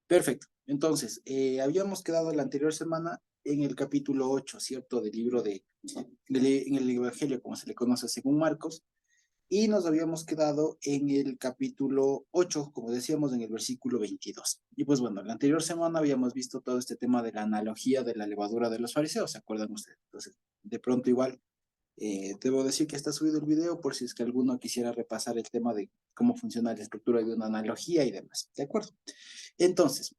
Perfecto. Entonces, habíamos quedado la anterior semana en el capítulo 8, ¿cierto? Del libro en el Evangelio, como se le conoce según Marcos, y nos habíamos quedado en el capítulo 8, como decíamos, en el versículo 22. Y pues bueno, la anterior semana habíamos visto todo este tema de la analogía de la levadura de los fariseos, ¿se acuerdan ustedes? Entonces, de pronto igual, debo decir que está subido el video por si es que alguno quisiera repasar el tema de cómo funciona la estructura de una analogía y demás, ¿de acuerdo? Entonces,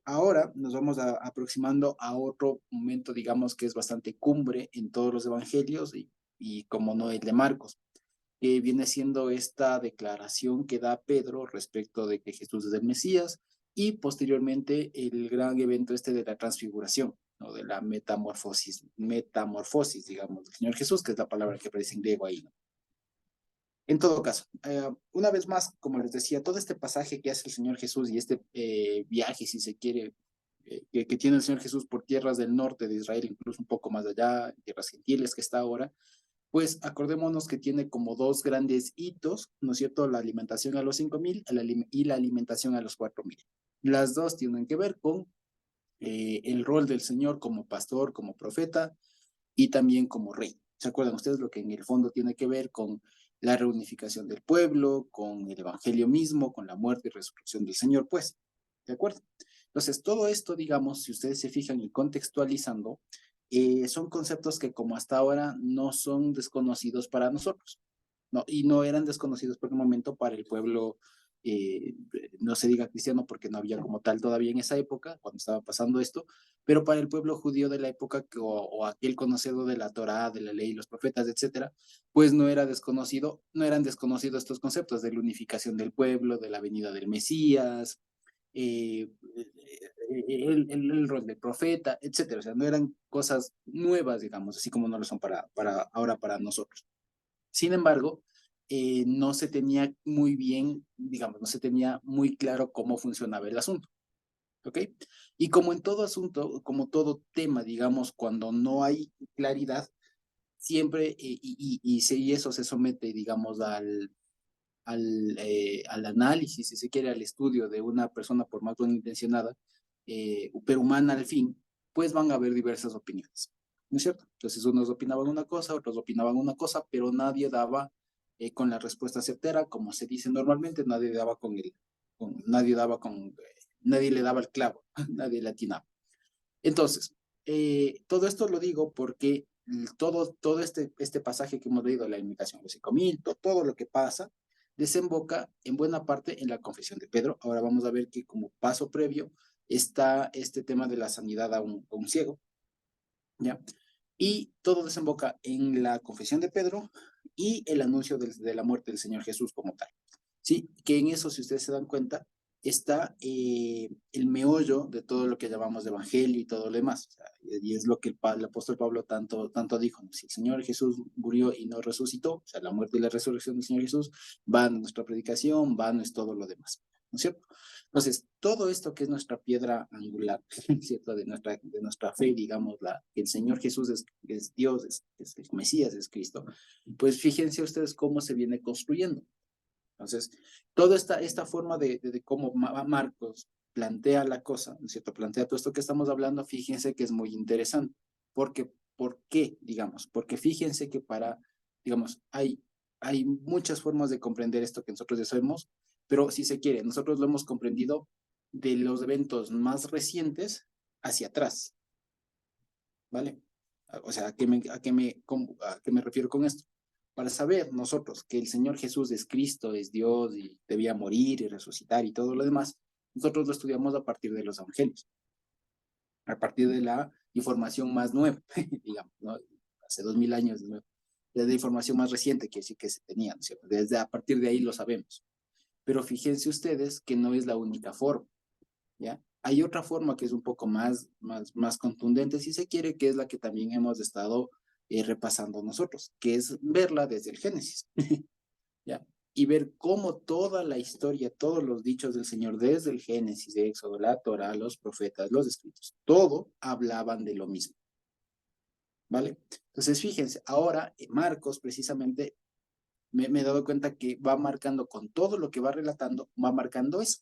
ahora nos vamos aproximando a otro momento, digamos, que es bastante cumbre en todos los evangelios y como no el de Marcos, que viene siendo esta declaración que da Pedro respecto de que Jesús es el Mesías y posteriormente el gran evento este de la transfiguración, ¿no? De la metamorfosis, digamos, del Señor Jesús, que es la palabra que aparece en griego ahí, ¿no? En todo caso, una vez más, como les decía, todo este pasaje que hace el Señor Jesús y este viaje, si se quiere, que tiene el Señor Jesús por tierras del norte de Israel, incluso un poco más allá, tierras gentiles que está ahora, pues acordémonos que tiene como dos grandes hitos, ¿no es cierto? La alimentación a los 5,000 y la alimentación a los 4,000. Las dos tienen que ver con el rol del Señor como pastor, como profeta y también como rey. ¿Se acuerdan ustedes lo que en el fondo tiene que ver con la reunificación del pueblo, con el evangelio mismo, con la muerte y resurrección del Señor? Pues, ¿de acuerdo? Entonces, todo esto, digamos, si ustedes se fijan y contextualizando, son conceptos que como hasta ahora no son desconocidos para nosotros, ¿no? Y no eran desconocidos por el momento para el pueblo, eh, no se diga cristiano porque no había como tal todavía en esa época, cuando estaba pasando esto, pero para el pueblo judío de la época o aquel conocedor de la Torá, de la ley, los profetas, etcétera, pues no era desconocido, no eran desconocidos estos conceptos de la unificación del pueblo, de la venida del Mesías, el rol del profeta, etcétera. O sea, no eran cosas nuevas, digamos, así como no lo son para ahora para nosotros. Sin embargo, no se tenía muy bien, digamos, no se tenía muy claro cómo funcionaba el asunto. ¿Ok? Y como en todo asunto, como todo tema, digamos, cuando no hay claridad, siempre, y eso se somete, digamos, al análisis, si se quiere, al estudio de una persona, por más buena intencionada, pero humana al fin, pues van a haber diversas opiniones, ¿no es cierto? Entonces, unos opinaban una cosa, otros opinaban una cosa, pero nadie daba con la respuesta certera, como se dice normalmente, nadie daba nadie daba nadie le daba el clavo, nadie le atinaba. Entonces, todo esto lo digo porque todo este pasaje que hemos leído, la invitación a los 5,000, todo lo que pasa, desemboca en buena parte en la confesión de Pedro. Ahora vamos a ver que como paso previo está este tema de la sanidad a un ciego, ¿ya? Y todo desemboca en la confesión de Pedro y el anuncio de la muerte del Señor Jesús como tal. Sí, que en eso, si ustedes se dan cuenta, está el meollo de todo lo que llamamos de evangelio y todo lo demás. O sea, y es lo que el apóstol Pablo tanto dijo, ¿no? Si el Señor Jesús murió y no resucitó, o sea, la muerte y la resurrección del Señor Jesús, va en nuestra predicación, va en todo lo demás, ¿no es cierto? Entonces, todo esto que es nuestra piedra angular, ¿cierto? De nuestra fe, digamos, que el Señor Jesús es Dios, es el Mesías, es Cristo, pues fíjense ustedes cómo se viene construyendo. Entonces, toda esta forma de cómo Marcos plantea la cosa, ¿no es cierto? Plantea todo esto que estamos hablando, fíjense que es muy interesante. Porque, ¿por qué? Digamos, porque fíjense que digamos, hay muchas formas de comprender esto que nosotros ya sabemos, pero si se quiere, nosotros lo hemos comprendido de los eventos más recientes hacia atrás, ¿vale? O sea, ¿a qué me refiero con esto? Para saber nosotros que el Señor Jesús es Cristo, es Dios y debía morir y resucitar y todo lo demás, nosotros lo estudiamos a partir de los evangelios, a partir de la información más nueva, digamos, ¿no? Hace 2000 años, ¿no? Desde la información más reciente que sí que se tenía, ¿no? ¿Cierto? A partir de ahí lo sabemos. Pero fíjense ustedes que no es la única forma, ¿ya? Hay otra forma que es un poco más contundente, si se quiere, que es la que también hemos estado repasando nosotros, que es verla desde el Génesis, ¿ya? Y ver cómo toda la historia, todos los dichos del Señor, desde el Génesis, de Éxodo, la Torah, los profetas, los escritos, todo hablaban de lo mismo, ¿vale? Entonces, fíjense, ahora Marcos precisamente me he dado cuenta que va marcando con todo lo que va relatando, va marcando eso.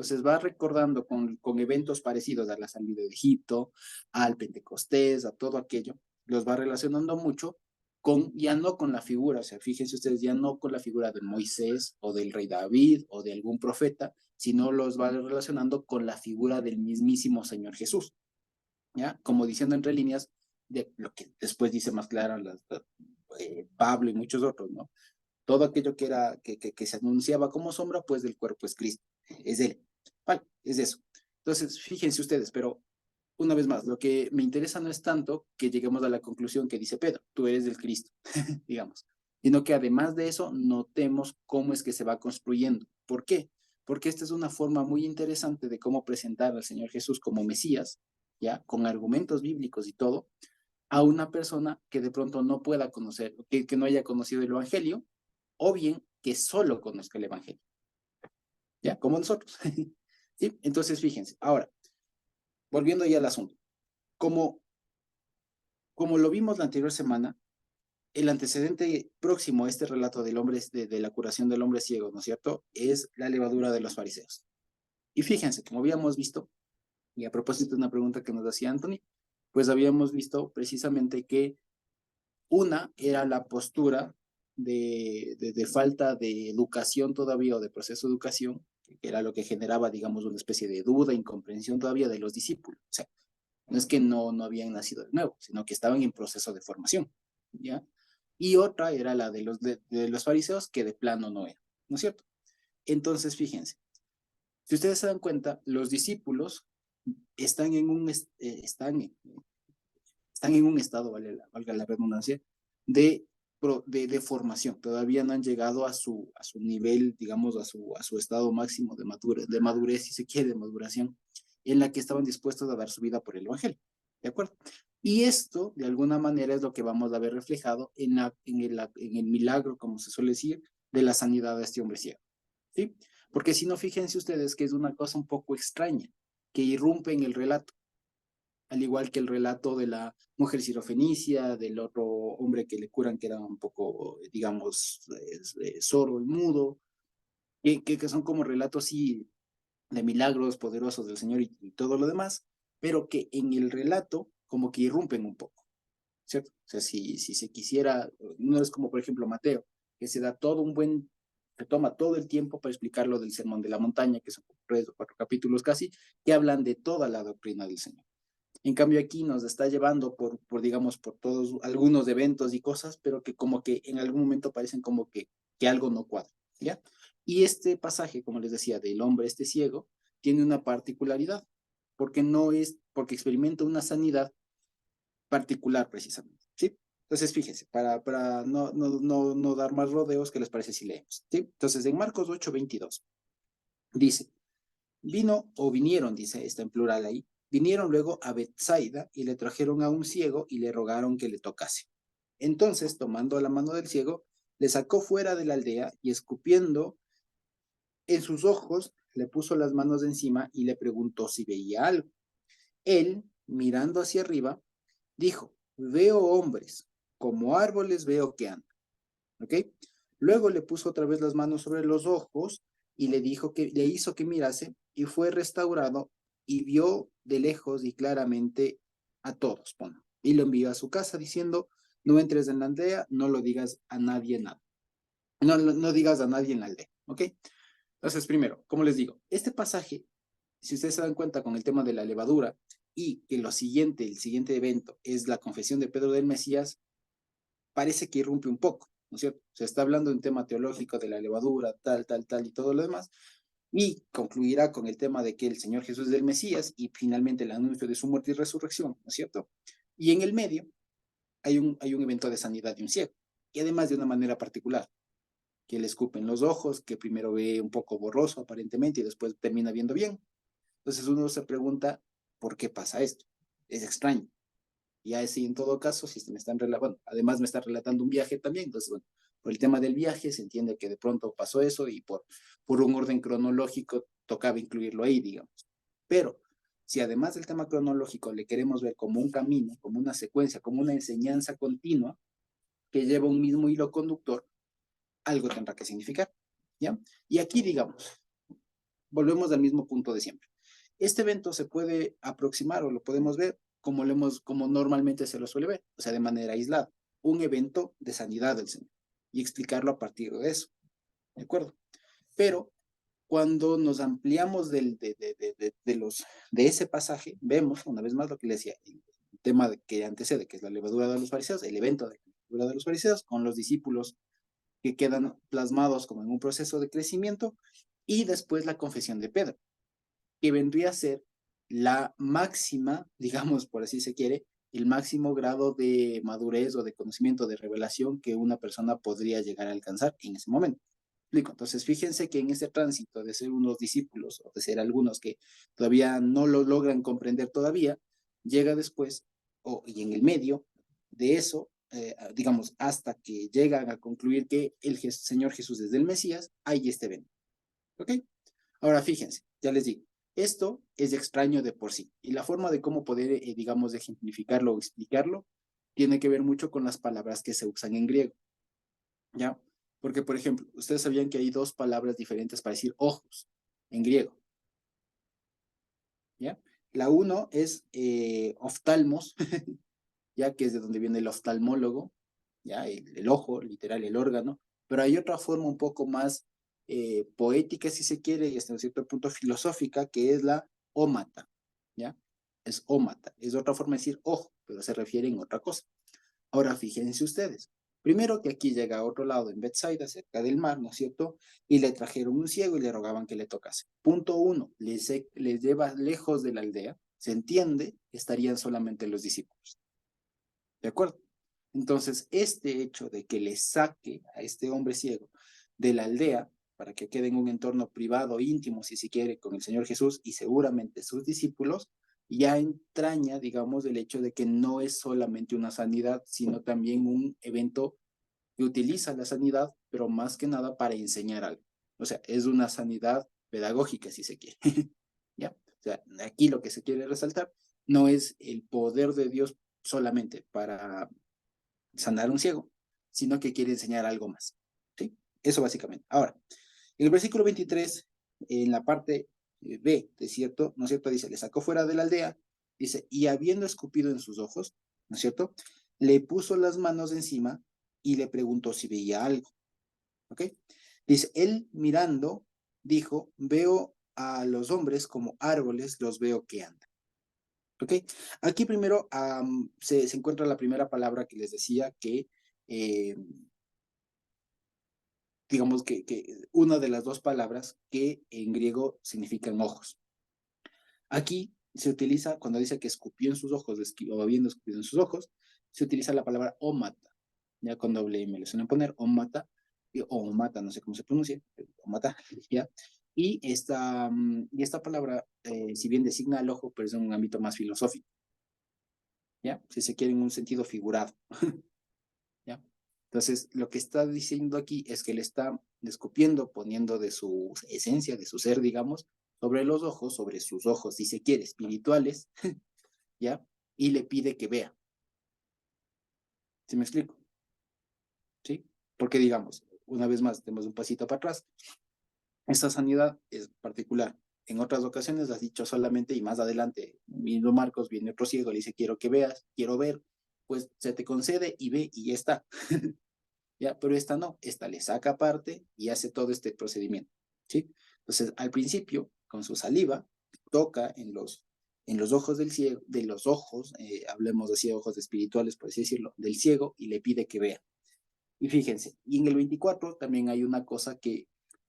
Entonces va recordando con eventos parecidos a la salida de Egipto, al Pentecostés, a todo aquello, los va relacionando mucho con, ya no con la figura, o sea, fíjense ustedes, ya no con la figura de Moisés o del rey David o de algún profeta, sino los va relacionando con la figura del mismísimo Señor Jesús, ¿ya? Como diciendo entre líneas de lo que después dice más claro Pablo y muchos otros, ¿no? Todo aquello que era, que se anunciaba como sombra, pues del cuerpo es Cristo, es Él, ¿vale? Es eso. Entonces, fíjense ustedes, pero una vez más, lo que me interesa no es tanto que lleguemos a la conclusión que dice Pedro, tú eres del Cristo, digamos, sino que además de eso, notemos cómo es que se va construyendo. ¿Por qué? Porque esta es una forma muy interesante de cómo presentar al Señor Jesús como Mesías, ¿ya? Con argumentos bíblicos y todo, a una persona que de pronto no pueda conocer, que no haya conocido el Evangelio, o bien que solo conozca el Evangelio, ¿ya? Como nosotros, ¿sí? Entonces, fíjense, ahora, volviendo ya al asunto, como, como lo vimos la anterior semana, el antecedente próximo a este relato del hombre, de la curación del hombre ciego, ¿no es cierto?, es la levadura de los fariseos. Y fíjense, como habíamos visto, y a propósito de una pregunta que nos hacía Anthony, pues habíamos visto precisamente que una era la postura de falta de educación todavía o de proceso de educación, que era lo que generaba, digamos, una especie de duda, incomprensión todavía de los discípulos. O sea, no es que no habían nacido de nuevo, sino que estaban en proceso de formación, ¿ya? Y otra era la de los fariseos, que de plano no era, ¿no es cierto? Entonces, fíjense, si ustedes se dan cuenta, los discípulos están en un, están en un estado, valga la redundancia, de, de formación. Todavía no han llegado a su nivel, digamos, a su estado máximo de madurez, si se quiere, de maduración, en la que estaban dispuestos a dar su vida por el Evangelio. ¿De acuerdo? Y esto, de alguna manera, es lo que vamos a ver reflejado en el milagro, como se suele decir, de la sanidad de este hombre ciego. ¿Sí? Porque si no, fíjense ustedes que es una cosa un poco extraña, que irrumpe en el relato, al igual que el relato de la mujer sirofenicia, del otro hombre que le curan que era un poco, digamos, sordo y mudo, que son como relatos sí de milagros poderosos del Señor y todo lo demás, pero que en el relato como que irrumpen un poco, ¿cierto? O sea, si se quisiera, no es como por ejemplo Mateo, que se da todo un buen, se toma todo el tiempo para explicar lo del Sermón de la Montaña, que son 3 o 4 capítulos casi, que hablan de toda la doctrina del Señor. En cambio aquí nos está llevando digamos, por todos algunos eventos y cosas, pero que como que en algún momento parecen como que algo no cuadra, ¿ya? Y este pasaje, como les decía, del hombre este ciego, tiene una particularidad, porque no es, porque experimenta una sanidad particular precisamente, ¿sí? Entonces, fíjense, para no dar más rodeos, ¿qué les parece si leemos? ¿Sí? Entonces, en Marcos 8:22, dice, vino o vinieron, dice, está en plural ahí, vinieron luego a Bethsaida y le trajeron a un ciego y le rogaron que le tocase. Entonces, tomando la mano del ciego, le sacó fuera de la aldea y escupiendo en sus ojos, le puso las manos encima y le preguntó si veía algo. Él, mirando hacia arriba, dijo, veo hombres, como árboles veo que andan. ¿Ok? Luego le puso otra vez las manos sobre los ojos y le dijo que le hizo que mirase y fue restaurado y vio de lejos y claramente a todos. Bueno, y lo envió a su casa diciendo, no entres en la aldea, no lo digas a nadie nada. No digas a nadie en la aldea, ¿ok? Entonces, primero, como les digo, este pasaje, si ustedes se dan cuenta con el tema de la levadura y que el siguiente evento es la confesión de Pedro del Mesías, parece que irrumpe un poco, ¿no es cierto? Se está hablando de un tema teológico de la levadura, tal y todo lo demás, y concluirá con el tema de que el Señor Jesús es el Mesías y finalmente el anuncio de su muerte y resurrección, ¿no es cierto? Y en el medio hay un evento de sanidad de un ciego, y además de una manera particular, que le escupen los ojos, que primero ve un poco borroso aparentemente y después termina viendo bien. Entonces uno se pregunta, ¿por qué pasa esto? Es extraño. Y así en todo caso, si me están relatando, bueno, además me está relatando un viaje también, entonces, bueno, por el tema del viaje se entiende que de pronto pasó eso y por un orden cronológico tocaba incluirlo ahí, digamos. Pero si además del tema cronológico le queremos ver como un camino, como una secuencia, como una enseñanza continua que lleva un mismo hilo conductor, algo tendrá que significar, ¿ya? Y aquí, digamos, volvemos al mismo punto de siempre. Este evento se puede aproximar o lo podemos ver como normalmente se lo suele ver, o sea, de manera aislada, un evento de sanidad del Señor y explicarlo a partir de eso, ¿de acuerdo? Pero cuando nos ampliamos de ese pasaje, vemos una vez más lo que le decía, el tema que antecede, que es la levadura de los fariseos, el evento de la levadura de los fariseos con los discípulos que quedan plasmados como en un proceso de crecimiento, y después la confesión de Pedro, que vendría a ser la máxima, digamos, por así se quiere, el máximo grado de madurez o de conocimiento, de revelación que una persona podría llegar a alcanzar en ese momento. Entonces, fíjense que en ese tránsito de ser unos discípulos o de ser algunos que todavía no lo logran comprender todavía, llega después, y en el medio de eso, digamos, hasta que llegan a concluir que el Señor Jesús es el Mesías, hay este evento. ¿Ok? Ahora, fíjense, ya les digo, esto es extraño de por sí, y la forma de cómo poder, digamos, ejemplificarlo o explicarlo, tiene que ver mucho con las palabras que se usan en griego, ¿ya? Porque, por ejemplo, ustedes sabían que hay dos palabras diferentes para decir ojos en griego, ¿ya? La uno es oftalmos, ya que es de donde viene el oftalmólogo, ya el ojo, literal, el órgano, pero hay otra forma un poco más poética, si se quiere, y hasta un cierto punto filosófica, que es la ómata, ¿ya? Es ómata, es otra forma de decir ojo, pero se refiere en otra cosa. Ahora, fíjense ustedes, primero que aquí llega a otro lado, en Bethsaida, cerca del mar, ¿no es cierto? Y le trajeron un ciego y le rogaban que le tocase. Punto uno, les lleva lejos de la aldea, se entiende, estarían solamente los discípulos. ¿De acuerdo? Entonces, este hecho de que le saque a este hombre ciego de la aldea para que quede en un entorno privado, íntimo, si se quiere, con el Señor Jesús y seguramente sus discípulos, ya entraña, digamos, el hecho de que no es solamente una sanidad, sino también un evento que utiliza la sanidad, pero más que nada para enseñar algo. O sea, es una sanidad pedagógica, si se quiere. ¿Ya? O sea, aquí lo que se quiere resaltar no es el poder de Dios solamente para sanar un ciego, sino que quiere enseñar algo más. ¿Sí? Eso básicamente. Ahora, en el versículo 23, en la parte B, ¿no es cierto? Dice, le sacó fuera de la aldea, dice, y habiendo escupido en sus ojos, ¿no es cierto? Le puso las manos encima y le preguntó si veía algo. ¿Ok? Dice, él mirando, dijo, veo a los hombres como árboles, los veo que andan. ¿Ok? Aquí primero se encuentra la primera palabra que les decía que, eh, digamos que una de las dos palabras que en griego significan ojos. Aquí se utiliza, cuando dice que escupió en sus ojos, o habiendo escupido en sus ojos, se utiliza la palabra ómata. Ya con doble M le suelen poner ómata, o ómata, no sé cómo se pronuncia, ómata, ¿ya? Y esta palabra, si bien designa al ojo, pero es en un ámbito más filosófico. ¿Ya? Si se quiere en un sentido figurado, ¿ya? Entonces, lo que está diciendo aquí es que le está escupiendo, poniendo de su esencia, de su ser, digamos, sobre los ojos, sobre sus ojos, si se quiere, espirituales, ¿ya? Y le pide que vea. ¿Sí me explico? ¿Sí? Porque, digamos, una vez más, tenemos un pasito para atrás. Esta sanidad es particular. En otras ocasiones has dicho solamente, y más adelante, mismo Marcos, viene otro ciego, le dice, quiero que veas, quiero ver, pues se te concede y ve y ya está. ¿Ya? Pero esta no, esta le saca parte y hace todo este procedimiento, ¿sí? Entonces, al principio, con su saliva, toca en los ojos del ciego, de los ojos, hablemos así, ojos espirituales, por así decirlo, del ciego, y le pide que vea. Y fíjense, y en el 24 también hay una cosa que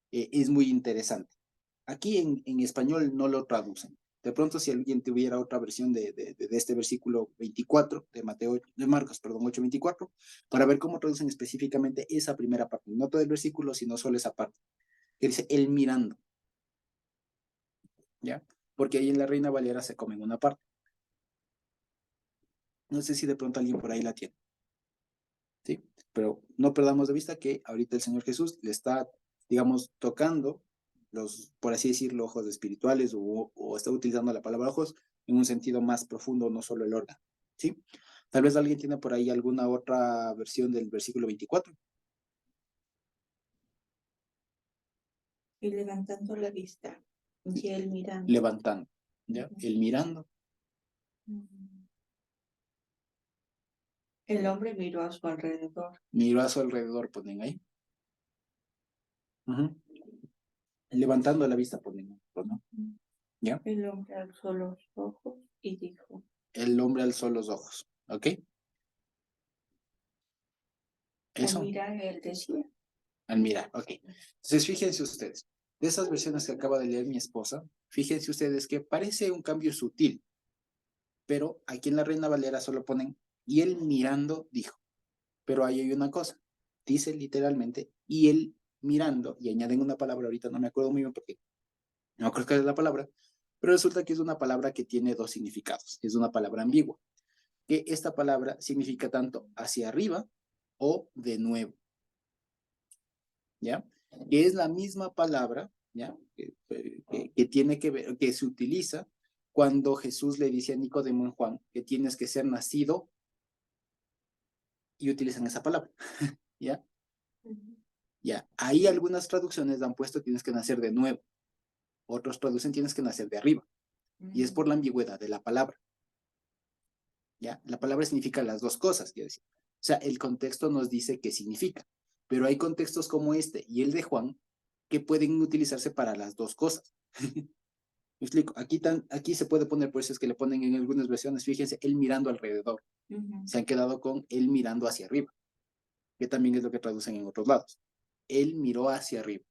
es muy interesante. Aquí en español no lo traducen. De pronto, si alguien tuviera otra versión de este versículo 24 de Mateo, de Marcos, perdón, 8:24, para ver cómo traducen específicamente esa primera parte, no todo el versículo, sino solo esa parte, que dice él mirando, ¿ya? Porque ahí en la Reina Valera se come en una parte. No sé si de pronto alguien por ahí la tiene, ¿sí? Pero no perdamos de vista que ahorita el Señor Jesús le está, digamos, tocando los, por así decirlo, ojos espirituales o está utilizando la palabra ojos en un sentido más profundo, no solo el órgano, ¿sí? Tal vez alguien tiene por ahí alguna otra versión del versículo 24. Y levantando la vista, Y él mirando. Levantando, ¿ya? El mirando. El hombre miró a su alrededor. Miró a su alrededor, ponen ahí. Levantando la vista, ponen, ¿no? ¿Ya? El hombre alzó los ojos y dijo. El hombre alzó los ojos, ¿ok? Eso. Al mirar, él decía. Al mirar, ok. Entonces, fíjense ustedes, de esas versiones que acaba de leer mi esposa, fíjense ustedes que parece un cambio sutil, pero aquí en la Reina Valera solo ponen, y él mirando dijo, pero ahí hay una cosa, dice literalmente, y él mirando, y añaden una palabra, ahorita no me acuerdo muy bien porque no creo que es la palabra, pero resulta que es una palabra que tiene dos significados, es una palabra ambigua, que esta palabra significa tanto hacia arriba o de nuevo, ¿ya? Que es la misma palabra, ¿ya? Que tiene que ver, que se utiliza cuando Jesús le dice a Nicodemo en Juan que tienes que ser nacido y utilizan esa palabra, ¿ya? Ya, ahí algunas traducciones han puesto tienes que nacer de nuevo, otros traducen tienes que nacer de arriba, y es por la ambigüedad de la palabra, ¿ya? La palabra significa las dos cosas, quiero decir. O sea, el contexto nos dice qué significa, pero hay contextos como este y el de Juan que pueden utilizarse para las dos cosas. Me explico, aquí se puede poner, por eso es que le ponen en algunas versiones, fíjense, él mirando alrededor. Se han quedado con él mirando hacia arriba, que también es lo que traducen en otros lados. Él miró hacia arriba.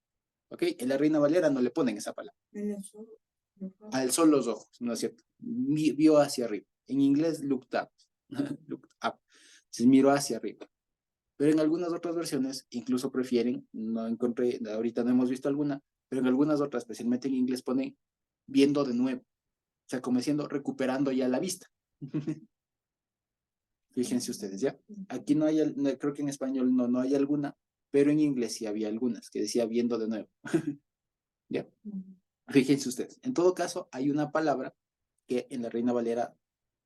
¿Ok? En la Reina Valera no le ponen esa palabra. Alzó los ojos, ¿no es cierto? Vio hacia arriba. En inglés, looked up. Looked up. Entonces miró hacia arriba. Pero en algunas otras versiones incluso prefieren, no encontré, ahorita no hemos visto alguna, pero en algunas otras, especialmente en inglés, ponen viendo de nuevo. O sea, como diciendo, recuperando ya la vista. Fíjense ustedes, ¿ya? Aquí no hay, creo que en español no hay alguna, pero en inglés sí había algunas, que decía viendo de nuevo. ¿Ya? Fíjense ustedes. En todo caso, hay una palabra que en la Reina Valera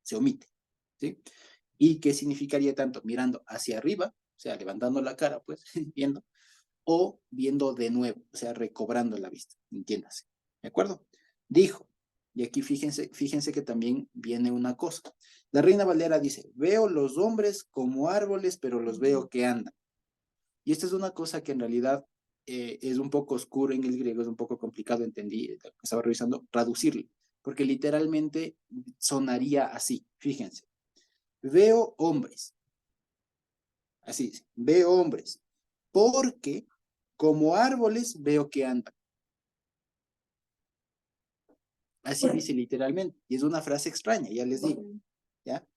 se omite, ¿sí? Y que significaría tanto mirando hacia arriba, o sea, levantando la cara, pues, viendo, o viendo de nuevo, o sea, recobrando la vista, entiéndase. ¿De acuerdo? Dijo, y aquí fíjense que también viene una cosa. La Reina Valera dice, veo los hombres como árboles, pero los veo que andan. Y esta es una cosa que en realidad es un poco oscuro en el griego, es un poco complicado, entendí, estaba revisando, traducirlo, porque literalmente sonaría así, fíjense. Veo hombres, así dice, veo hombres, porque como árboles veo que andan. Así dice literalmente, y es una frase extraña, ya les digo, ¿ya?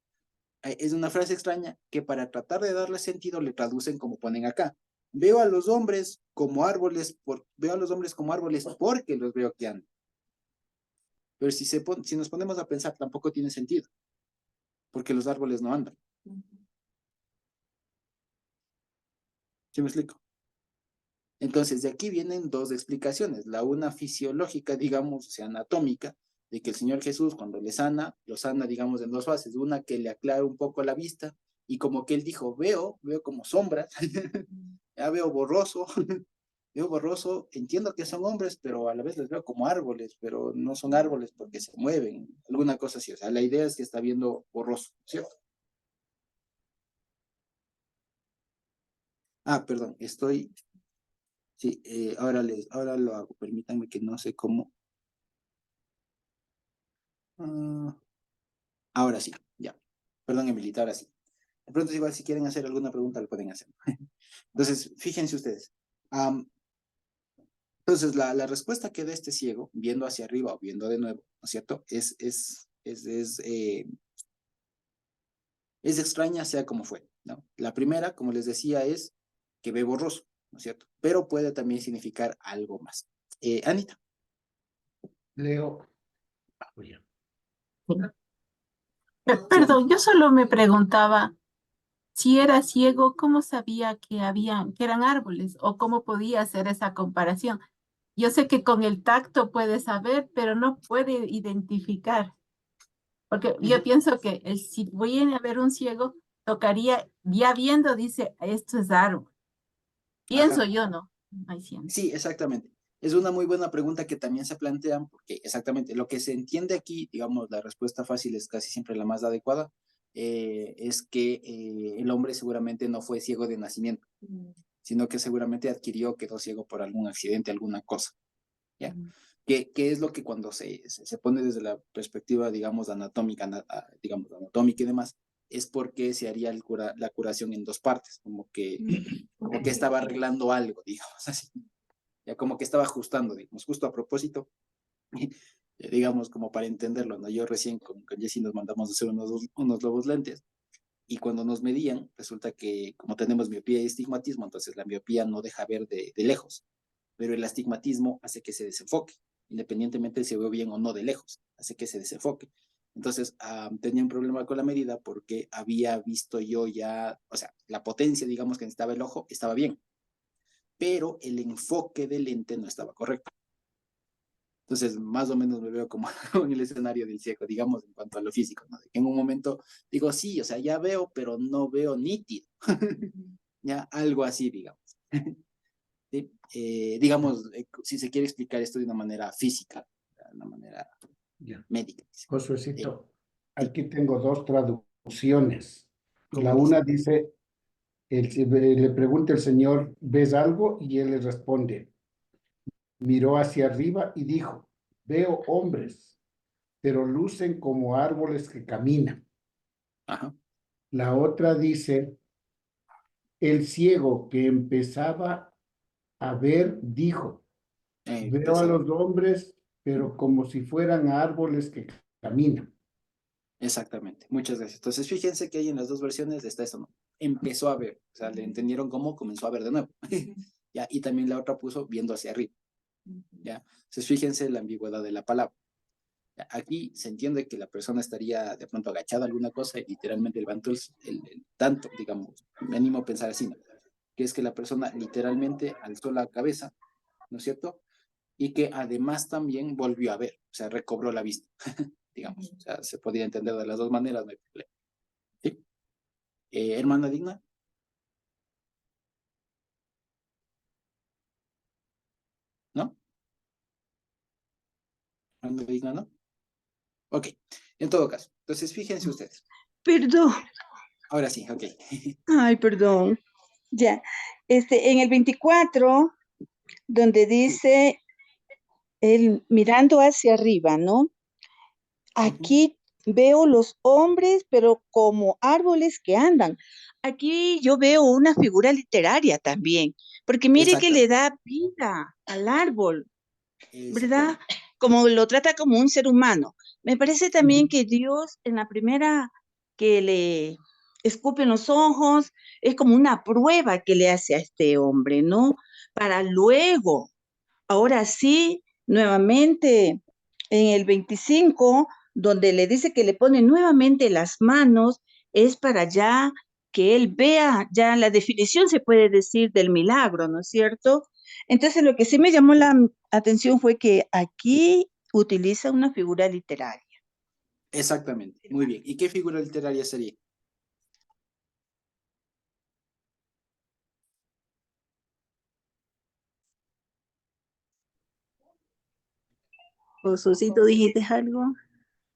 Es una frase extraña que para tratar de darle sentido le traducen como ponen acá. Veo a los hombres como árboles, veo a los hombres como árboles porque los veo que andan. Pero si nos ponemos a pensar, tampoco tiene sentido, porque los árboles no andan. ¿Sí me explico? Entonces, de aquí vienen dos explicaciones. La una fisiológica, digamos, o sea, anatómica, de que el Señor Jesús cuando le sana, lo sana, digamos, en dos fases. Una que le aclara un poco la vista y como que él dijo, veo como sombras, ya veo borroso, veo borroso, entiendo que son hombres, pero a la vez les veo como árboles, pero no son árboles porque se mueven, alguna cosa así. O sea, la idea es que está viendo borroso, ¿cierto? Ah, perdón, sí, ahora lo hago, permítanme que no sé cómo. Ahora sí, ya. Perdón, Emilita, ahora sí. De pronto, igual, si quieren hacer alguna pregunta, lo pueden hacer. Entonces, fíjense ustedes. Entonces, la respuesta que da este ciego, viendo hacia arriba o viendo de nuevo, ¿no es cierto? Es extraña, sea como fue, ¿no? La primera, como les decía, es que ve borroso, ¿no es cierto? Pero puede también significar algo más. Anita. Leo. Perdón, yo solo me preguntaba si era ciego, ¿cómo sabía que eran árboles o cómo podía hacer esa comparación? Yo sé que con el tacto puede saber, pero no puede identificar. Porque yo pienso que si voy a ver un ciego, tocaría, ya viendo, dice, esto es árbol. Pienso Ajá. yo, ¿no? Ay, sí. Sí, exactamente. Es una muy buena pregunta que también se plantean, porque exactamente lo que se entiende aquí, digamos, la respuesta fácil es casi siempre la más adecuada, es que el hombre seguramente no fue ciego de nacimiento, sino que seguramente quedó ciego por algún accidente, alguna cosa, ¿ya? Que es lo que cuando se pone desde la perspectiva, digamos, anatómica, digamos, anatómica y demás, es porque se haría la curación en dos partes, como que estaba arreglando algo, digamos así. Ya como que estaba ajustando, digamos, justo a propósito, digamos, como para entenderlo, ¿no? Yo recién con Jessy nos mandamos a hacer unos nuevos lentes, y cuando nos medían, resulta que como tenemos miopía y estigmatismo, entonces la miopía no deja ver de lejos, pero el astigmatismo hace que se desenfoque, independientemente si veo bien o no de lejos, hace que se desenfoque. Entonces, tenía un problema con la medida porque había visto yo ya, o sea, la potencia, digamos, que necesitaba el ojo, estaba bien, pero el enfoque del lente no estaba correcto. Entonces, más o menos me veo como en el escenario del ciego, digamos, en cuanto a lo físico, ¿no? En un momento digo, sí, o sea, ya veo, pero no veo nítido. Ya, algo así, digamos. ¿Sí? Digamos, si se quiere explicar esto de una manera física, de una manera Ya. médica. Josuecito, Sí. aquí tengo dos traducciones. ¿Cómo La dice? una dice, le pregunta el Señor, ¿ves algo? Y él le responde, miró hacia arriba y dijo, veo hombres, pero lucen como árboles que caminan. Ajá. La otra dice, el ciego que empezaba a ver dijo, veo a Empezaba. los hombres, pero como si fueran árboles que caminan. Exactamente. Muchas gracias. Entonces, fíjense que ahí en las dos versiones está eso, ¿no? Empezó a ver, o sea, le entendieron cómo comenzó a ver de nuevo. ¿Ya? Y también la otra puso viendo hacia arriba. ¿Ya? Entonces, fíjense la ambigüedad de la palabra. ¿Ya? Aquí se entiende que la persona estaría de pronto agachada alguna cosa y literalmente levantó el tanto, digamos, me animo a pensar así, ¿no? Que es que la persona literalmente alzó la cabeza, ¿no es cierto? Y que además también volvió a ver, o sea, recobró la vista, digamos. O sea, se podría entender de las dos maneras, no hay problema. ¿Sí? Hermana Digna. ¿No? Hermana Digna, ¿no? Ok, en todo caso. Entonces, fíjense ustedes. Perdón, Ahora sí, ok. ay, perdón. Ya, en el 24, donde Sí. dice el mirando hacia arriba, ¿no? Ujú. Aquí veo los hombres, pero como árboles que andan. Aquí yo veo una figura literaria también, porque mire que Exacto, le da vida al árbol, ¿verdad? exactamente. Como lo trata como un ser humano. Me parece también Ujú. que Dios en la primera que le escupe en los ojos es como una prueba que le hace a este hombre, ¿no? Para luego, ahora sí, nuevamente en el 25, donde le dice que le pone nuevamente las manos, es para ya que él vea, ya la definición se puede decir del milagro, ¿no es cierto? Entonces, lo que sí me llamó la atención fue que aquí utiliza una figura literaria. Exactamente. Muy bien. ¿Y qué figura literaria sería? Josucito, ¿dijiste algo?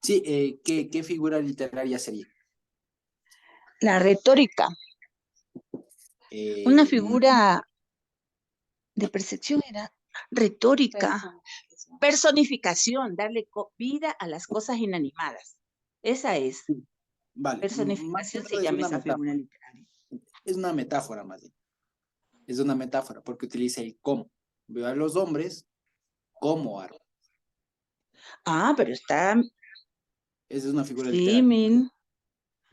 Sí, ¿qué figura literaria sería? La retórica, una No, figura de percepción era retórica, personificación, darle vida a las cosas inanimadas. Esa es, sí, vale. Más que personificación se todo es llama una esa figura metáfora. literaria. Es una metáfora más bien. Es una metáfora porque utiliza el cómo. Veo a los hombres como árbol. Ah, pero está Esa es una figura literaria. símil,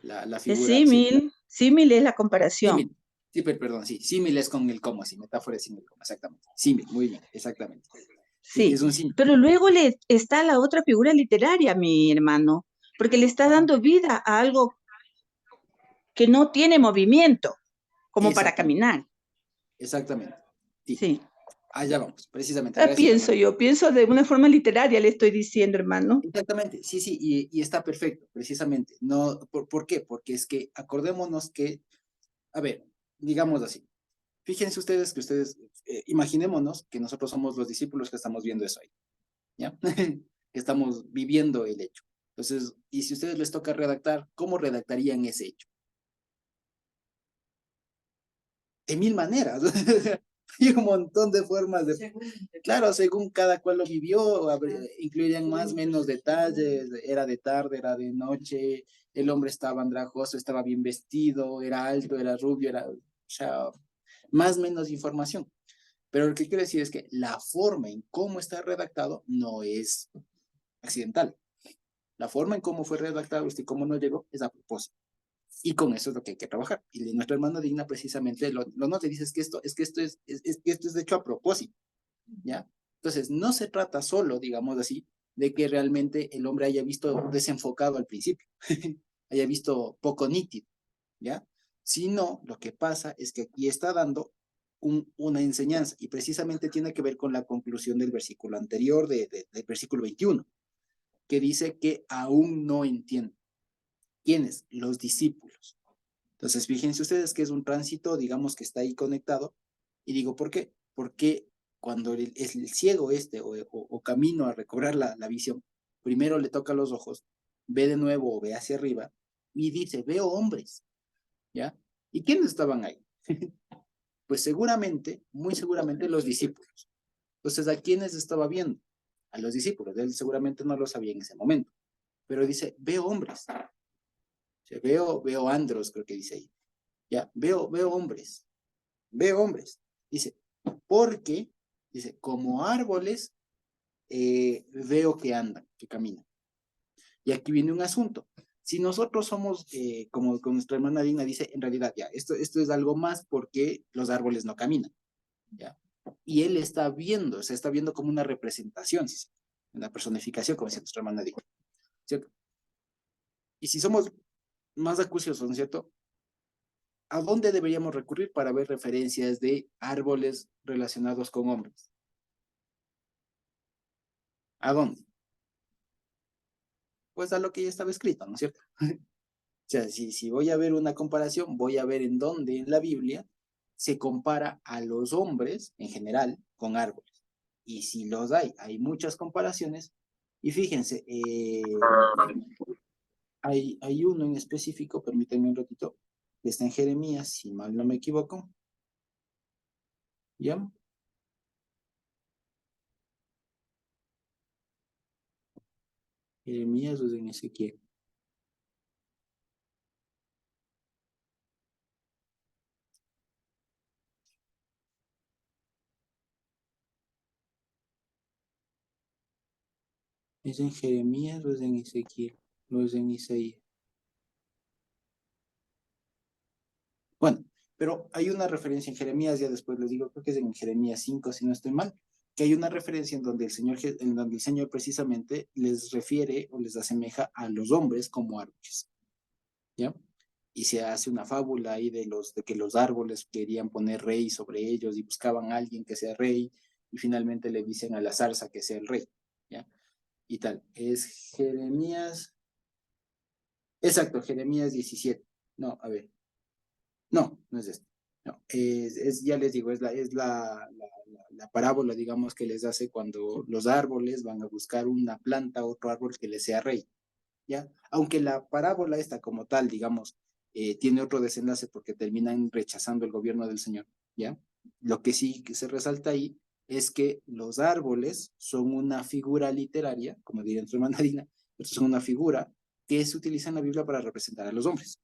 La es figura, sí. símil, símil es la comparación. Símil. Sí, perdón, sí. Símil es con el cómo, sí. Metáfora es sin el cómo, exactamente. Símil, muy bien, exactamente. Sí, Sí, es un símil. pero luego le está la otra figura literaria, mi hermano, porque le está Ajá, dando vida a algo que no tiene movimiento, como para exactamente, caminar. exactamente. Sí, Sí. allá vamos, precisamente. Gracias, Pienso hermano. yo, pienso de una forma literaria, le estoy diciendo, hermano. Exactamente, sí, sí, y está perfecto, precisamente. No, ¿por qué? Porque es que acordémonos que, a ver, digamos así, fíjense ustedes que imaginémonos que nosotros somos los discípulos que estamos viendo eso ahí, ¿ya? Que estamos viviendo el hecho. Entonces, y si a ustedes les toca redactar, ¿cómo redactarían ese hecho? De mil maneras. Hay un montón de formas de... Claro, según cada cual lo vivió, incluirían más, menos detalles, era de tarde, era de noche, el hombre estaba andrajoso, estaba bien vestido, era alto, era rubio, o sea, más, menos información. Pero lo que quiero decir es que la forma en cómo está redactado no es accidental. La forma en cómo fue redactado y cómo no llegó es a propósito. Y con eso es lo que hay que trabajar. Y nuestra hermana Digna precisamente lo nota y dice que esto es hecho a propósito, ¿ya? Entonces, no se trata solo, digamos así, de que realmente el hombre haya visto desenfocado al principio, haya visto poco nítido, ¿ya? Sino, lo que pasa es que aquí está dando una enseñanza, y precisamente tiene que ver con la conclusión del versículo anterior, del versículo 21, que dice que aún no entienden. ¿Quiénes? Los discípulos. Entonces, fíjense ustedes que es un tránsito, digamos, que está ahí conectado. Y digo, ¿por qué? Porque cuando el ciego o camino a recobrar la visión, primero le toca los ojos, ve de nuevo o ve hacia arriba y dice, veo hombres, ¿ya? ¿Y quiénes estaban ahí? Pues seguramente, muy seguramente los discípulos. Entonces, ¿a quiénes estaba viendo? A los discípulos. Él seguramente no lo sabía en ese momento. Pero dice, veo hombres. Veo andros, creo que dice ahí. Ya, veo hombres. Veo hombres. Dice, porque, dice, como árboles veo que andan, que caminan. Y aquí viene un asunto. Si nosotros somos, como con nuestra hermana Dina dice, en realidad, ya, esto es algo más porque los árboles no caminan. ¿Ya? Y él está viendo, se está viendo como una representación, una personificación, como decía nuestra hermana Dina. ¿Cierto? Y si somos más acuciosos, ¿no es cierto? ¿A dónde deberíamos recurrir para ver referencias de árboles relacionados con hombres? ¿A dónde? Pues a lo que ya estaba escrito, ¿no es cierto? O sea, si voy a ver una comparación, voy a ver en dónde en la Biblia se compara a los hombres en general con árboles. Y si los hay muchas comparaciones. Y fíjense, hay uno en específico, permítanme un ratito, que está en Jeremías, si mal no me equivoco. ¿Ya? Jeremías o es en Ezequiel. ¿Es en Jeremías o es en Ezequiel? ¿O es en Isaías? Bueno, pero hay una referencia en Jeremías, ya después les digo, creo que es en Jeremías 5, si no estoy mal, que hay una referencia en donde el Señor precisamente les refiere o les asemeja a los hombres como árboles, ¿ya? Y se hace una fábula ahí de que los árboles querían poner rey sobre ellos y buscaban a alguien que sea rey, y finalmente le dicen a la zarza que sea el rey, ¿ya? Y tal. Es Jeremías, exacto, Jeremías 17. No, a ver. No, no es esto. No, ya les digo, es la parábola, digamos, que les hace cuando los árboles van a buscar una planta, otro árbol que les sea rey, ¿ya? Aunque la parábola esta como tal, digamos, tiene otro desenlace porque terminan rechazando el gobierno del Señor, ¿ya? Lo que sí que se resalta ahí es que los árboles son una figura literaria, como diría nuestra hermana Dina, son una figura que se utiliza en la Biblia para representar a los hombres.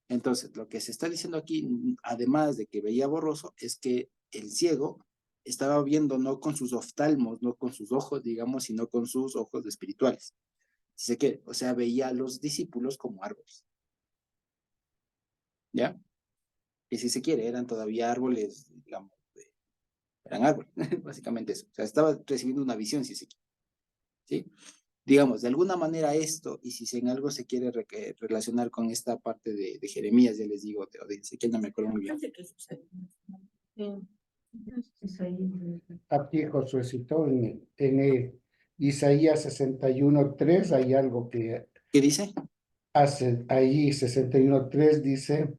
Entonces, lo que se está diciendo aquí, además de que veía borroso, es que el ciego estaba viendo no con sus oftalmos, no con sus ojos, digamos, sino con sus ojos espirituales. Si se quiere, o sea, veía a los discípulos como árboles. ¿Ya? Y si se quiere, eran todavía árboles, digamos, eran árboles, básicamente eso. O sea, estaba recibiendo una visión, si se quiere. ¿Sí? Digamos, de alguna manera esto, y si en algo se quiere relacionar con esta parte de Jeremías, ya les digo, de Ezequiel, no me acuerdo muy bien. Aquí Josué citó en Isaías 61:3 hay algo que ¿Qué dice? hace ahí 61:3 dice,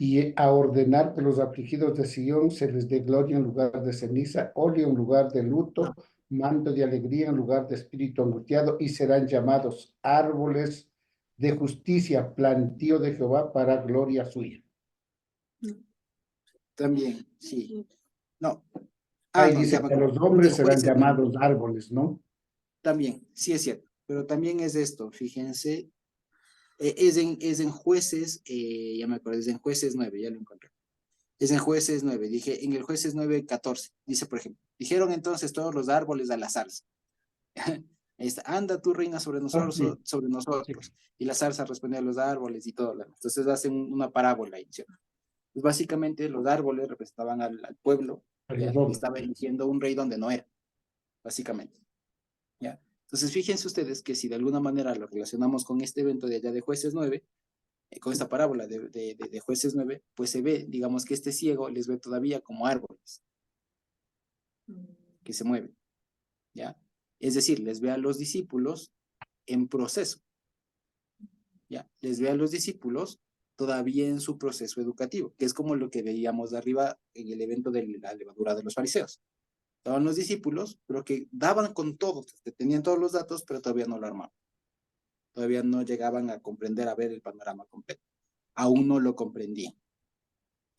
y a ordenar que los afligidos de Sion se les dé gloria en lugar de ceniza, óleo en lugar de luto, manto de alegría en lugar de espíritu angustiado, y serán llamados árboles de justicia, plantío de Jehová para gloria suya. También, sí. No. Ahí No, dice ya me que acuerdo. los hombres En serán Jueces 9. llamados árboles, ¿no? También, sí es cierto. Pero también es esto, fíjense. Es en Jueces, ya me acuerdo, es en Jueces 9, ya lo encontré. Es en Jueces 9, dije, en el Jueces 9:14, dice, por ejemplo, dijeron entonces todos los árboles a la zarza. Ahí está, anda tú reina sobre nosotros, sí. sobre nosotros. Y la zarza respondió a los árboles y todo. Entonces hacen una parábola ahí, ¿sí? Pues básicamente los árboles representaban al pueblo, A ¿ya? los Que hombres. estaba eligiendo un rey donde no era, básicamente, ¿ya? Entonces fíjense ustedes que si de alguna manera lo relacionamos con este evento de allá de Jueces 9, con esta parábola de Jueces 9, pues se ve, digamos que este ciego les ve todavía como árboles que se mueven, ¿ya? Es decir, les ve a los discípulos en proceso, ¿ya? Les ve a los discípulos todavía en su proceso educativo, que es como lo que veíamos de arriba en el evento de la levadura de los fariseos. Estaban los discípulos, pero que daban con todo, que tenían todos los datos, pero todavía no lo armaban. Todavía no llegaban a comprender, a ver el panorama completo. Aún no lo comprendían,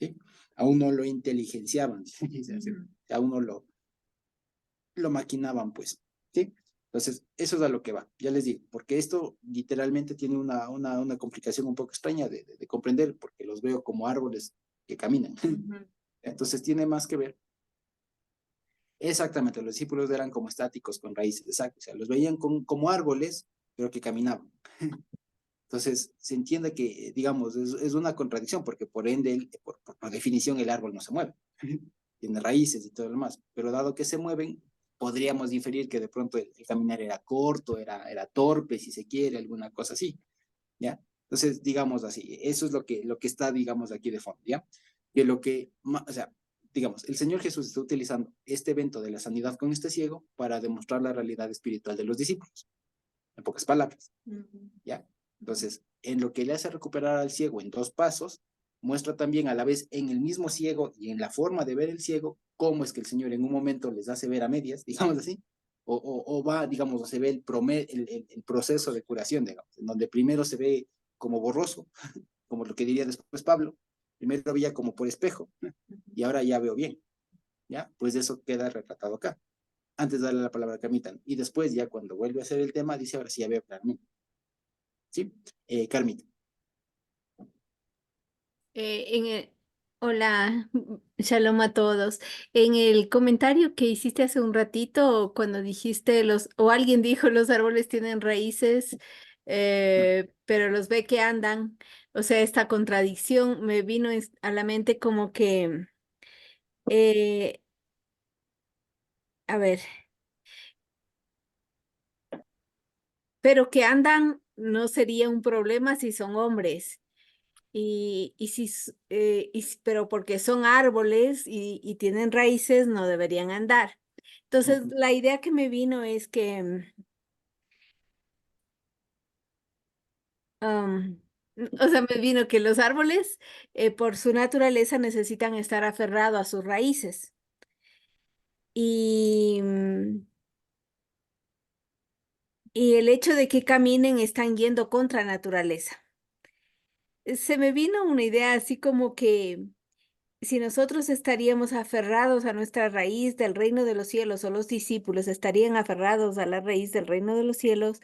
¿sí? Aún no lo inteligenciaban, ¿sí? Aún no lo maquinaban, pues, ¿sí? Entonces, eso es a lo que va, ya les digo, porque esto literalmente tiene una complicación un poco extraña de comprender, porque los veo como árboles que caminan. Entonces, tiene más que ver. Exactamente, los discípulos eran como estáticos con raíces, exacto, o sea, los veían como árboles, pero que caminaban. Entonces, se entiende que, digamos, es una contradicción, porque por ende, por definición, el árbol no se mueve. Tiene raíces y todo lo demás, pero dado que se mueven, podríamos inferir que de pronto el caminar era corto, era torpe, si se quiere, alguna cosa así, ¿ya? Entonces, digamos así, eso es lo que está, digamos, aquí de fondo, ¿ya? Que o sea, digamos, el Señor Jesús está utilizando este evento de la sanidad con este ciego para demostrar la realidad espiritual de los discípulos, en pocas palabras, ¿ya? Entonces, en lo que le hace recuperar al ciego en 2 pasos, muestra también a la vez en el mismo ciego y en la forma de ver el ciego, cómo es que el Señor en un momento les hace ver a medias, digamos así, o va, digamos, o se ve el proceso de curación, digamos, en donde primero se ve como borroso, como lo que diría después Pablo, primero veía como por espejo, y ahora ya veo bien, ¿ya? Pues eso queda retratado acá, antes de darle la palabra a Carmita, y después ya cuando vuelve a hacer el tema, dice, ahora sí ya veo claramente, ¿sí? Carmita. Hola, shalom a todos. En el comentario que hiciste hace un ratito, cuando dijiste o alguien dijo los árboles tienen raíces, pero los ve que andan, o sea, esta contradicción me vino a la mente como que, eh, a ver, pero que andan no sería un problema si son hombres. Pero porque son árboles y tienen raíces, no deberían andar. Entonces, la idea que me vino es que, o sea, me vino que los árboles, por su naturaleza, necesitan estar aferrados a sus raíces. Y, y el hecho de que caminen están yendo contra naturaleza. Se me vino una idea así como que si nosotros estaríamos aferrados a nuestra raíz del reino de los cielos, o los discípulos estarían aferrados a la raíz del reino de los cielos,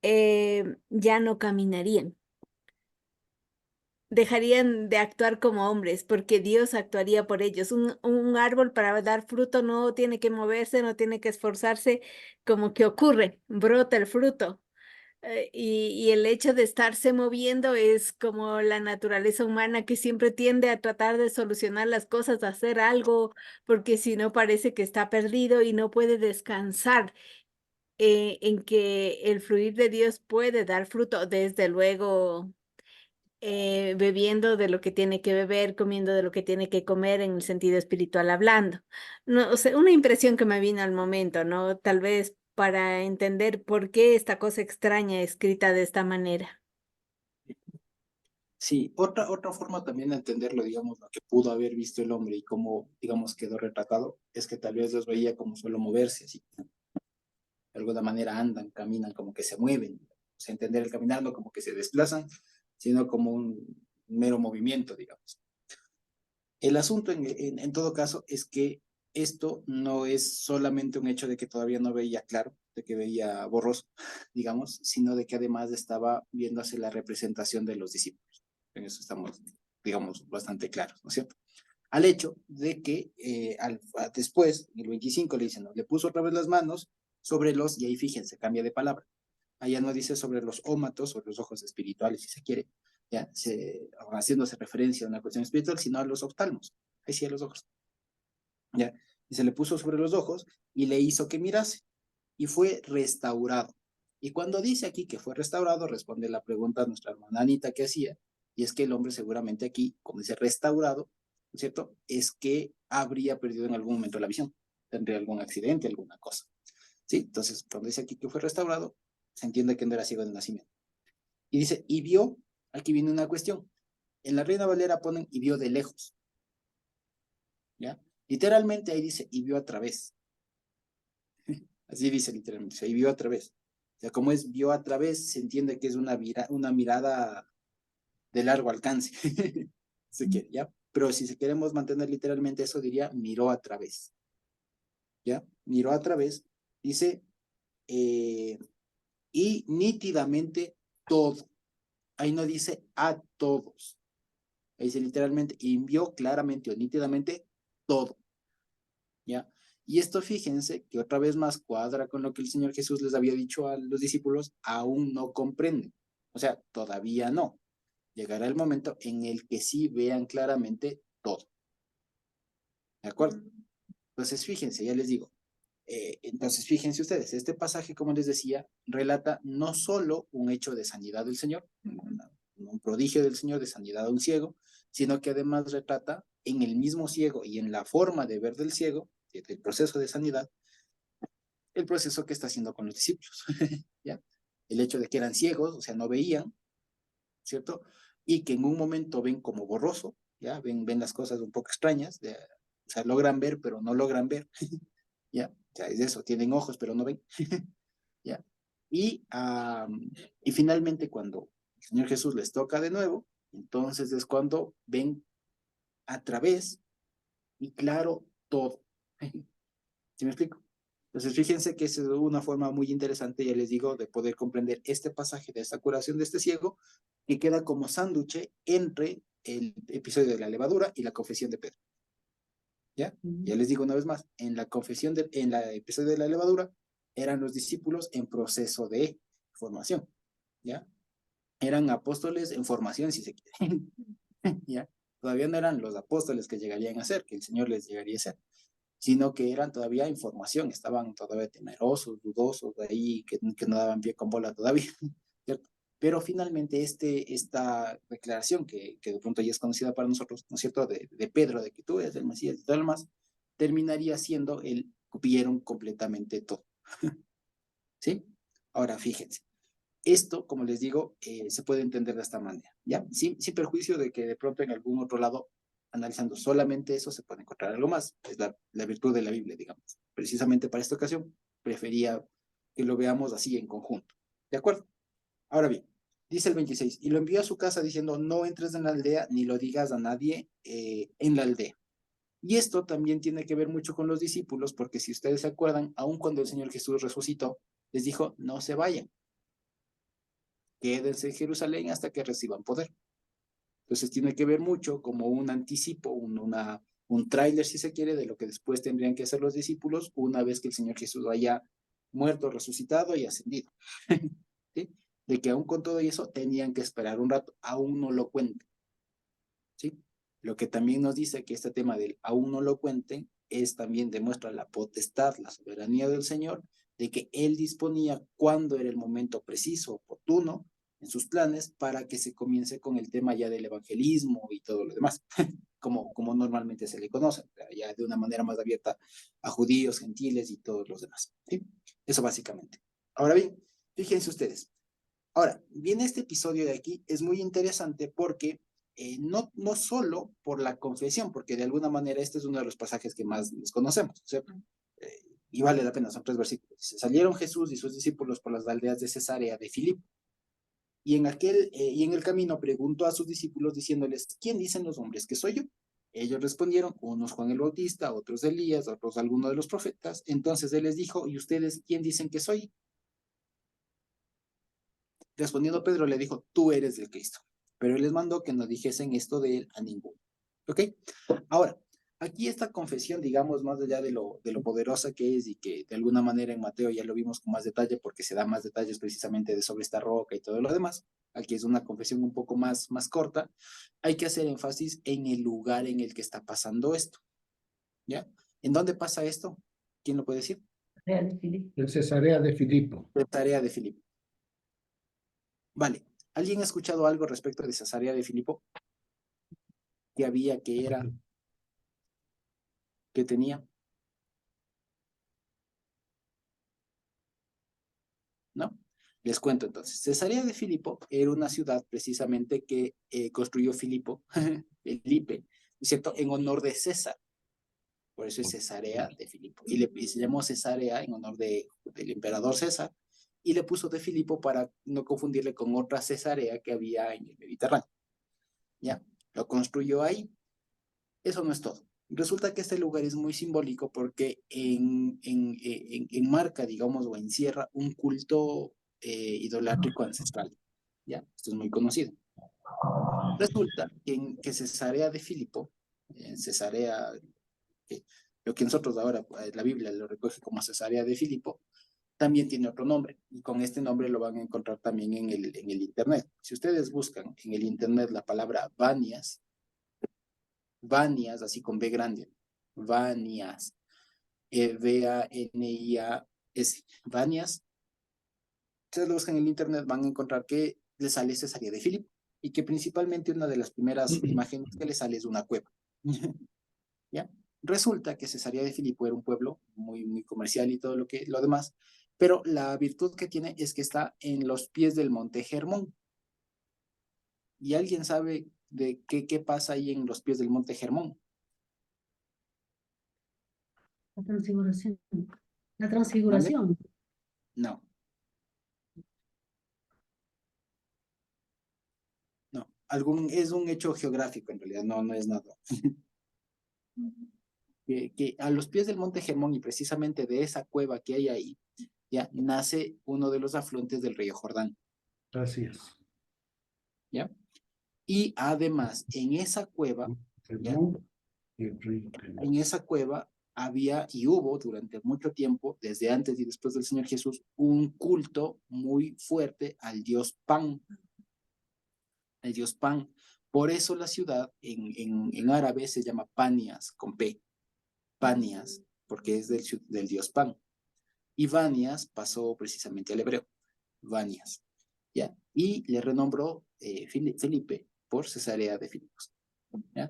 ya no caminarían. Dejarían de actuar como hombres, porque Dios actuaría por ellos. Un árbol para dar fruto no tiene que moverse, no tiene que esforzarse, como que ocurre, brota el fruto. Y el hecho de estarse moviendo es como la naturaleza humana que siempre tiende a tratar de solucionar las cosas, a hacer algo, porque si no parece que está perdido y no puede descansar en que el fluir de Dios puede dar fruto, desde luego bebiendo de lo que tiene que beber, comiendo de lo que tiene que comer en el sentido espiritual hablando. No, o sea, una impresión que me vino al momento, ¿no? Tal vez para entender por qué esta cosa extraña escrita de esta manera. Sí, otra forma también de entenderlo, digamos, lo que pudo haber visto el hombre y cómo, digamos, quedó retratado, es que tal vez los veía como solo moverse, así. De alguna manera andan, caminan, como que se mueven. O sea, entender el caminar no como que se desplazan, sino como un mero movimiento, digamos. El asunto en todo caso es que esto no es solamente un hecho de que todavía no veía claro, de que veía borroso, digamos, sino de que además estaba viéndose la representación de los discípulos. En eso estamos, digamos, bastante claros, ¿no es cierto? Al hecho de que después, en el 25 le dicen, ¿no? Le puso otra vez las manos sobre los, y ahí fíjense, cambia de palabra. Allá no dice sobre los ómatos, sobre los ojos espirituales, si se quiere, ya, haciéndose referencia a una cuestión espiritual, sino a los oftalmos, ahí sí a los ojos, ya, y se le puso sobre los ojos y le hizo que mirase, y fue restaurado. Y cuando dice aquí que fue restaurado, responde la pregunta a nuestra hermana Anita que hacía, y es que el hombre seguramente aquí, como dice restaurado, ¿no es cierto? Es que habría perdido en algún momento la visión, tendría algún accidente, alguna cosa, ¿sí? Entonces, cuando dice aquí que fue restaurado, se entiende que no era ciego de nacimiento. Y dice, y vio, aquí viene una cuestión. En la Reina Valera ponen y vio de lejos. ¿Ya? Literalmente ahí dice y vio a través. Así dice literalmente, o sea, y vio a través. O sea, como es vio a través, se entiende que es una mirada de largo alcance. Se quiere, ¿ya? Pero si se queremos mantener literalmente eso, diría miró a través. ¿Ya? Miró a través. Dice, y nítidamente todo. Ahí no dice a todos. Ahí dice literalmente, y vio claramente o nítidamente todo. ¿Ya? Y esto fíjense que otra vez más cuadra con lo que el Señor Jesús les había dicho a los discípulos, aún no comprenden. O sea, todavía no. Llegará el momento en el que sí vean claramente todo. ¿De acuerdo? Entonces, fíjense, ya les digo. Entonces, fíjense ustedes, este pasaje, como les decía, relata no solo un hecho de sanidad del Señor, un prodigio del Señor de sanidad a un ciego, sino que además retrata en el mismo ciego y en la forma de ver del ciego, del proceso de sanidad, el proceso que está haciendo con los discípulos. ¿Ya? El hecho de que eran ciegos, o sea, no veían, ¿cierto? Y que en un momento ven como borroso, ¿ya? Ven las cosas un poco extrañas, o sea, logran ver, pero no logran ver, ¿ya? O sea, es eso, tienen ojos, pero no ven, ¿ya? Y finalmente cuando el Señor Jesús les toca de nuevo, entonces es cuando ven a través y claro todo. ¿Sí me explico? Entonces, fíjense que es una forma muy interesante, ya les digo, de poder comprender este pasaje de esta curación de este ciego, que queda como sándwich entre el episodio de la levadura y la confesión de Pedro. ¿Ya? Ya les digo una vez más, en la episodio de la levadura, eran los discípulos en proceso de formación, ¿ya? Eran apóstoles en formación, si se quiere, ¿ya? Todavía no eran los apóstoles que llegarían a ser, que el Señor les llegaría a ser, sino que eran todavía en formación, estaban todavía temerosos, dudosos, de ahí, que no daban pie con bola todavía, ¿cierto? Pero finalmente esta declaración que de pronto ya es conocida para nosotros, ¿no es cierto?, de Pedro, de que tú eres el Mesías y todo lo demás, terminaría siendo el vieron completamente todo, ¿sí? Ahora, fíjense, esto, como les digo, se puede entender de esta manera, ¿ya? Sin perjuicio de que de pronto en algún otro lado, analizando solamente eso, se puede encontrar algo más. Es la virtud de la Biblia, digamos. Precisamente para esta ocasión, prefería que lo veamos así en conjunto. ¿De acuerdo? Ahora bien, dice el 26, y lo envió a su casa diciendo, no entres en la aldea ni lo digas a nadie en la aldea. Y esto también tiene que ver mucho con los discípulos, porque si ustedes se acuerdan, aun cuando el Señor Jesús resucitó, les dijo, no se vayan, quédense en Jerusalén hasta que reciban poder. Entonces tiene que ver mucho como un anticipo, un tráiler, si se quiere, de lo que después tendrían que hacer los discípulos una vez que el Señor Jesús haya muerto, resucitado y ascendido. ¿Sí? De que aún con todo eso tenían que esperar un rato, aún no lo cuenten. ¿Sí? Lo que también nos dice que este tema del aún no lo cuenten es también demuestra la potestad, la soberanía del Señor, de que Él disponía cuándo era el momento preciso, oportuno, en sus planes, para que se comience con el tema ya del evangelismo y todo lo demás, como normalmente se le conoce, ya de una manera más abierta a judíos, gentiles y todos los demás. ¿Sí? Eso básicamente. Ahora bien, fíjense ustedes, Ahora, viene este episodio de aquí, es muy interesante porque no solo por la confesión, porque de alguna manera este es uno de los pasajes que más desconocemos, ¿cierto? Y vale la pena, son 3 versículos. Dice, salieron Jesús y sus discípulos por las aldeas de Cesarea de Filipo. Y en el camino preguntó a sus discípulos diciéndoles, ¿quién dicen los hombres que soy yo? Ellos respondieron, unos Juan el Bautista, otros Elías, otros alguno de los profetas. Entonces él les dijo, ¿y ustedes quién dicen que soy? Respondiendo Pedro le dijo, tú eres el Cristo. Pero él les mandó que no dijesen esto de él a ninguno. ¿Ok? Ahora, aquí esta confesión, digamos, más allá de lo poderosa que es y que de alguna manera en Mateo ya lo vimos con más detalle porque se da más detalles precisamente de sobre esta roca y todo lo demás. Aquí es una confesión un poco más corta. Hay que hacer énfasis en el lugar en el que está pasando esto. ¿Ya? ¿En dónde pasa esto? ¿Quién lo puede decir? En Cesarea de Filipo. Cesarea de Filipo. Vale. ¿Alguien ha escuchado algo respecto de Cesarea de Filipo? ¿Qué había, qué era, qué tenía? ¿No? Les cuento entonces. Cesarea de Filipo era una ciudad precisamente que construyó Filipo, Felipe, ¿cierto? En honor de César. Por eso es Cesarea de Filipo. Y se llamó Cesarea en honor del emperador César. Y le puso de Filipo para no confundirle con otra Cesarea que había en el Mediterráneo. ¿Ya? Lo construyó ahí. Eso no es todo. Resulta que este lugar es muy simbólico porque enmarca, digamos, o encierra un culto idolátrico ancestral. ¿Ya? Esto es muy conocido. Resulta que Cesarea de Filipo, Cesarea, lo que nosotros ahora, la Biblia lo recoge como Cesarea de Filipo, también tiene otro nombre, y con este nombre lo van a encontrar también en el Internet. Si ustedes buscan en el Internet la palabra Banias, así con B grande, Banias, V-A-N-I-A-S, Banias, ustedes lo buscan en el Internet, van a encontrar que le sale Cesarea de Filipo, y que principalmente una de las primeras imágenes que le sale es una cueva. ¿Ya? Resulta que Cesarea de Filipo era un pueblo muy comercial y todo lo demás, pero la virtud que tiene es que está en los pies del monte Hermón. ¿Y alguien sabe de qué pasa ahí en los pies del monte Hermón? La transfiguración. La ¿Mande? transfiguración. No. No. Es un hecho geográfico en realidad, no es nada. Que a los pies del monte Hermón y precisamente de esa cueva que hay ahí, ya nace uno de los afluentes del río Jordán. Así es. ¿Ya? Y además, en esa cueva, ¿ya? En esa cueva había y hubo durante mucho tiempo, desde antes y después del Señor Jesús, un culto muy fuerte al dios Pan. El dios Pan. Por eso la ciudad en árabe se llama Panias, con P. Panias, porque es del dios Pan. Y Banias pasó precisamente al hebreo. Banias. ¿Ya? Y le renombró Felipe por Cesarea de Filipos. ¿Ya?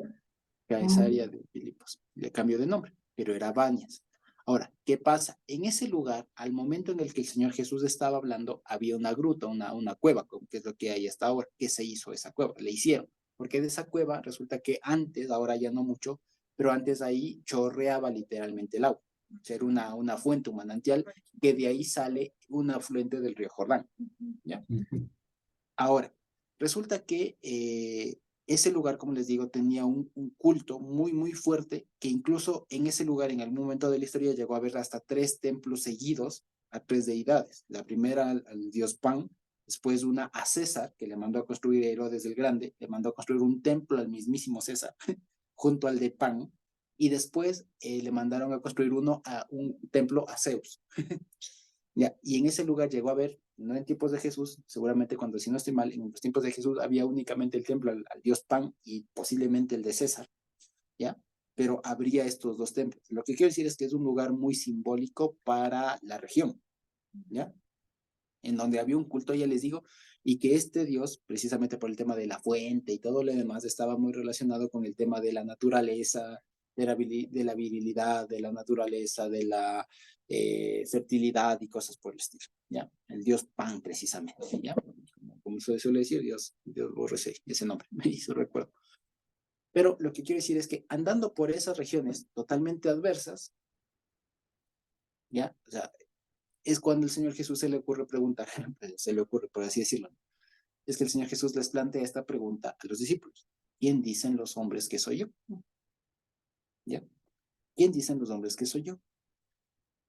Cesarea de Filipos. Le cambió de nombre, pero era Banias. Ahora, ¿qué pasa? En ese lugar, al momento en el que el Señor Jesús estaba hablando, había una gruta, una cueva, que es lo que hay hasta ahora, que se hizo esa cueva, le hicieron. Porque de esa cueva resulta que antes, ahora ya no mucho, pero antes ahí chorreaba literalmente el agua. Era una fuente, un manantial, que de ahí sale un afluente del río Jordán. ¿Ya? Ahora, resulta que ese lugar, como les digo, tenía un culto muy fuerte, que incluso en ese lugar, en algún momento de la historia, llegó a haber hasta 3 templos seguidos a 3 deidades. La primera al dios Pan, después una a César, que le mandó a construir Herodes el Grande, le mandó a construir un templo al mismísimo César, junto al de Pan, y después le mandaron a construir un templo a Zeus. ¿Ya? Y en ese lugar llegó a haber, no en tiempos de Jesús, seguramente cuando, si no estoy mal, en los tiempos de Jesús había únicamente el templo al dios Pan y posiblemente el de César, ¿ya? Pero habría estos 2 templos. Lo que quiero decir es que es un lugar muy simbólico para la región, ¿ya? En donde había un culto, ya les digo, y que este dios, precisamente por el tema de la fuente y todo lo demás, estaba muy relacionado con el tema de la naturaleza, de la virilidad, de la naturaleza, de la fertilidad y cosas por el estilo, ¿ya? El dios Pan, precisamente, ¿ya? como se suele decir, Dios borre ese nombre, me hizo recuerdo. Pero lo que quiero decir es que andando por esas regiones totalmente adversas, ¿ya? O sea, es cuando el Señor Jesús se le ocurre preguntar, se le ocurre, por así decirlo, es que el Señor Jesús les plantea esta pregunta a los discípulos. ¿Quién dicen los hombres que soy yo? ¿Ya? ¿Quién dicen los hombres que soy yo?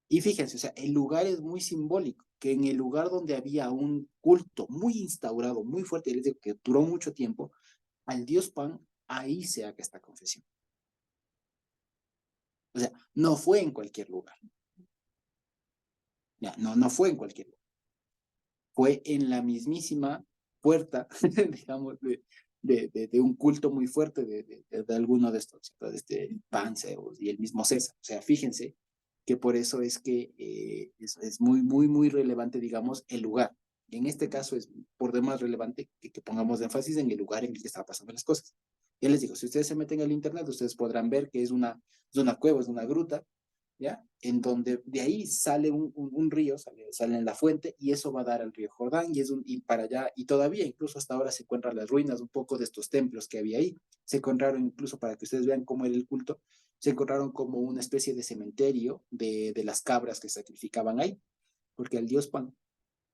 Y fíjense, o sea, el lugar es muy simbólico, que en el lugar donde había un culto muy instaurado, muy fuerte, les digo, que duró mucho tiempo, al Dios Pan, ahí se haga esta confesión. O sea, no fue en cualquier lugar. Ya, no fue en cualquier lugar. Fue en la mismísima puerta, digamos, de un culto muy fuerte de alguno de estos, Pan, Zeus y el mismo César. O sea, fíjense que por eso es que es muy relevante, digamos, el lugar. Y en este caso es por demás relevante que pongamos énfasis en el lugar en el que están pasando las cosas. Ya les digo, si ustedes se meten al internet, ustedes podrán ver que es una cueva, es una gruta, ¿ya? En donde de ahí sale un río, sale en la fuente, y eso va a dar al río Jordán, y para allá, y todavía incluso hasta ahora se encuentran las ruinas un poco de estos templos que había ahí. Se encontraron incluso, para que ustedes vean cómo era el culto, se encontraron como una especie de cementerio de las cabras que sacrificaban ahí, porque al dios Pan,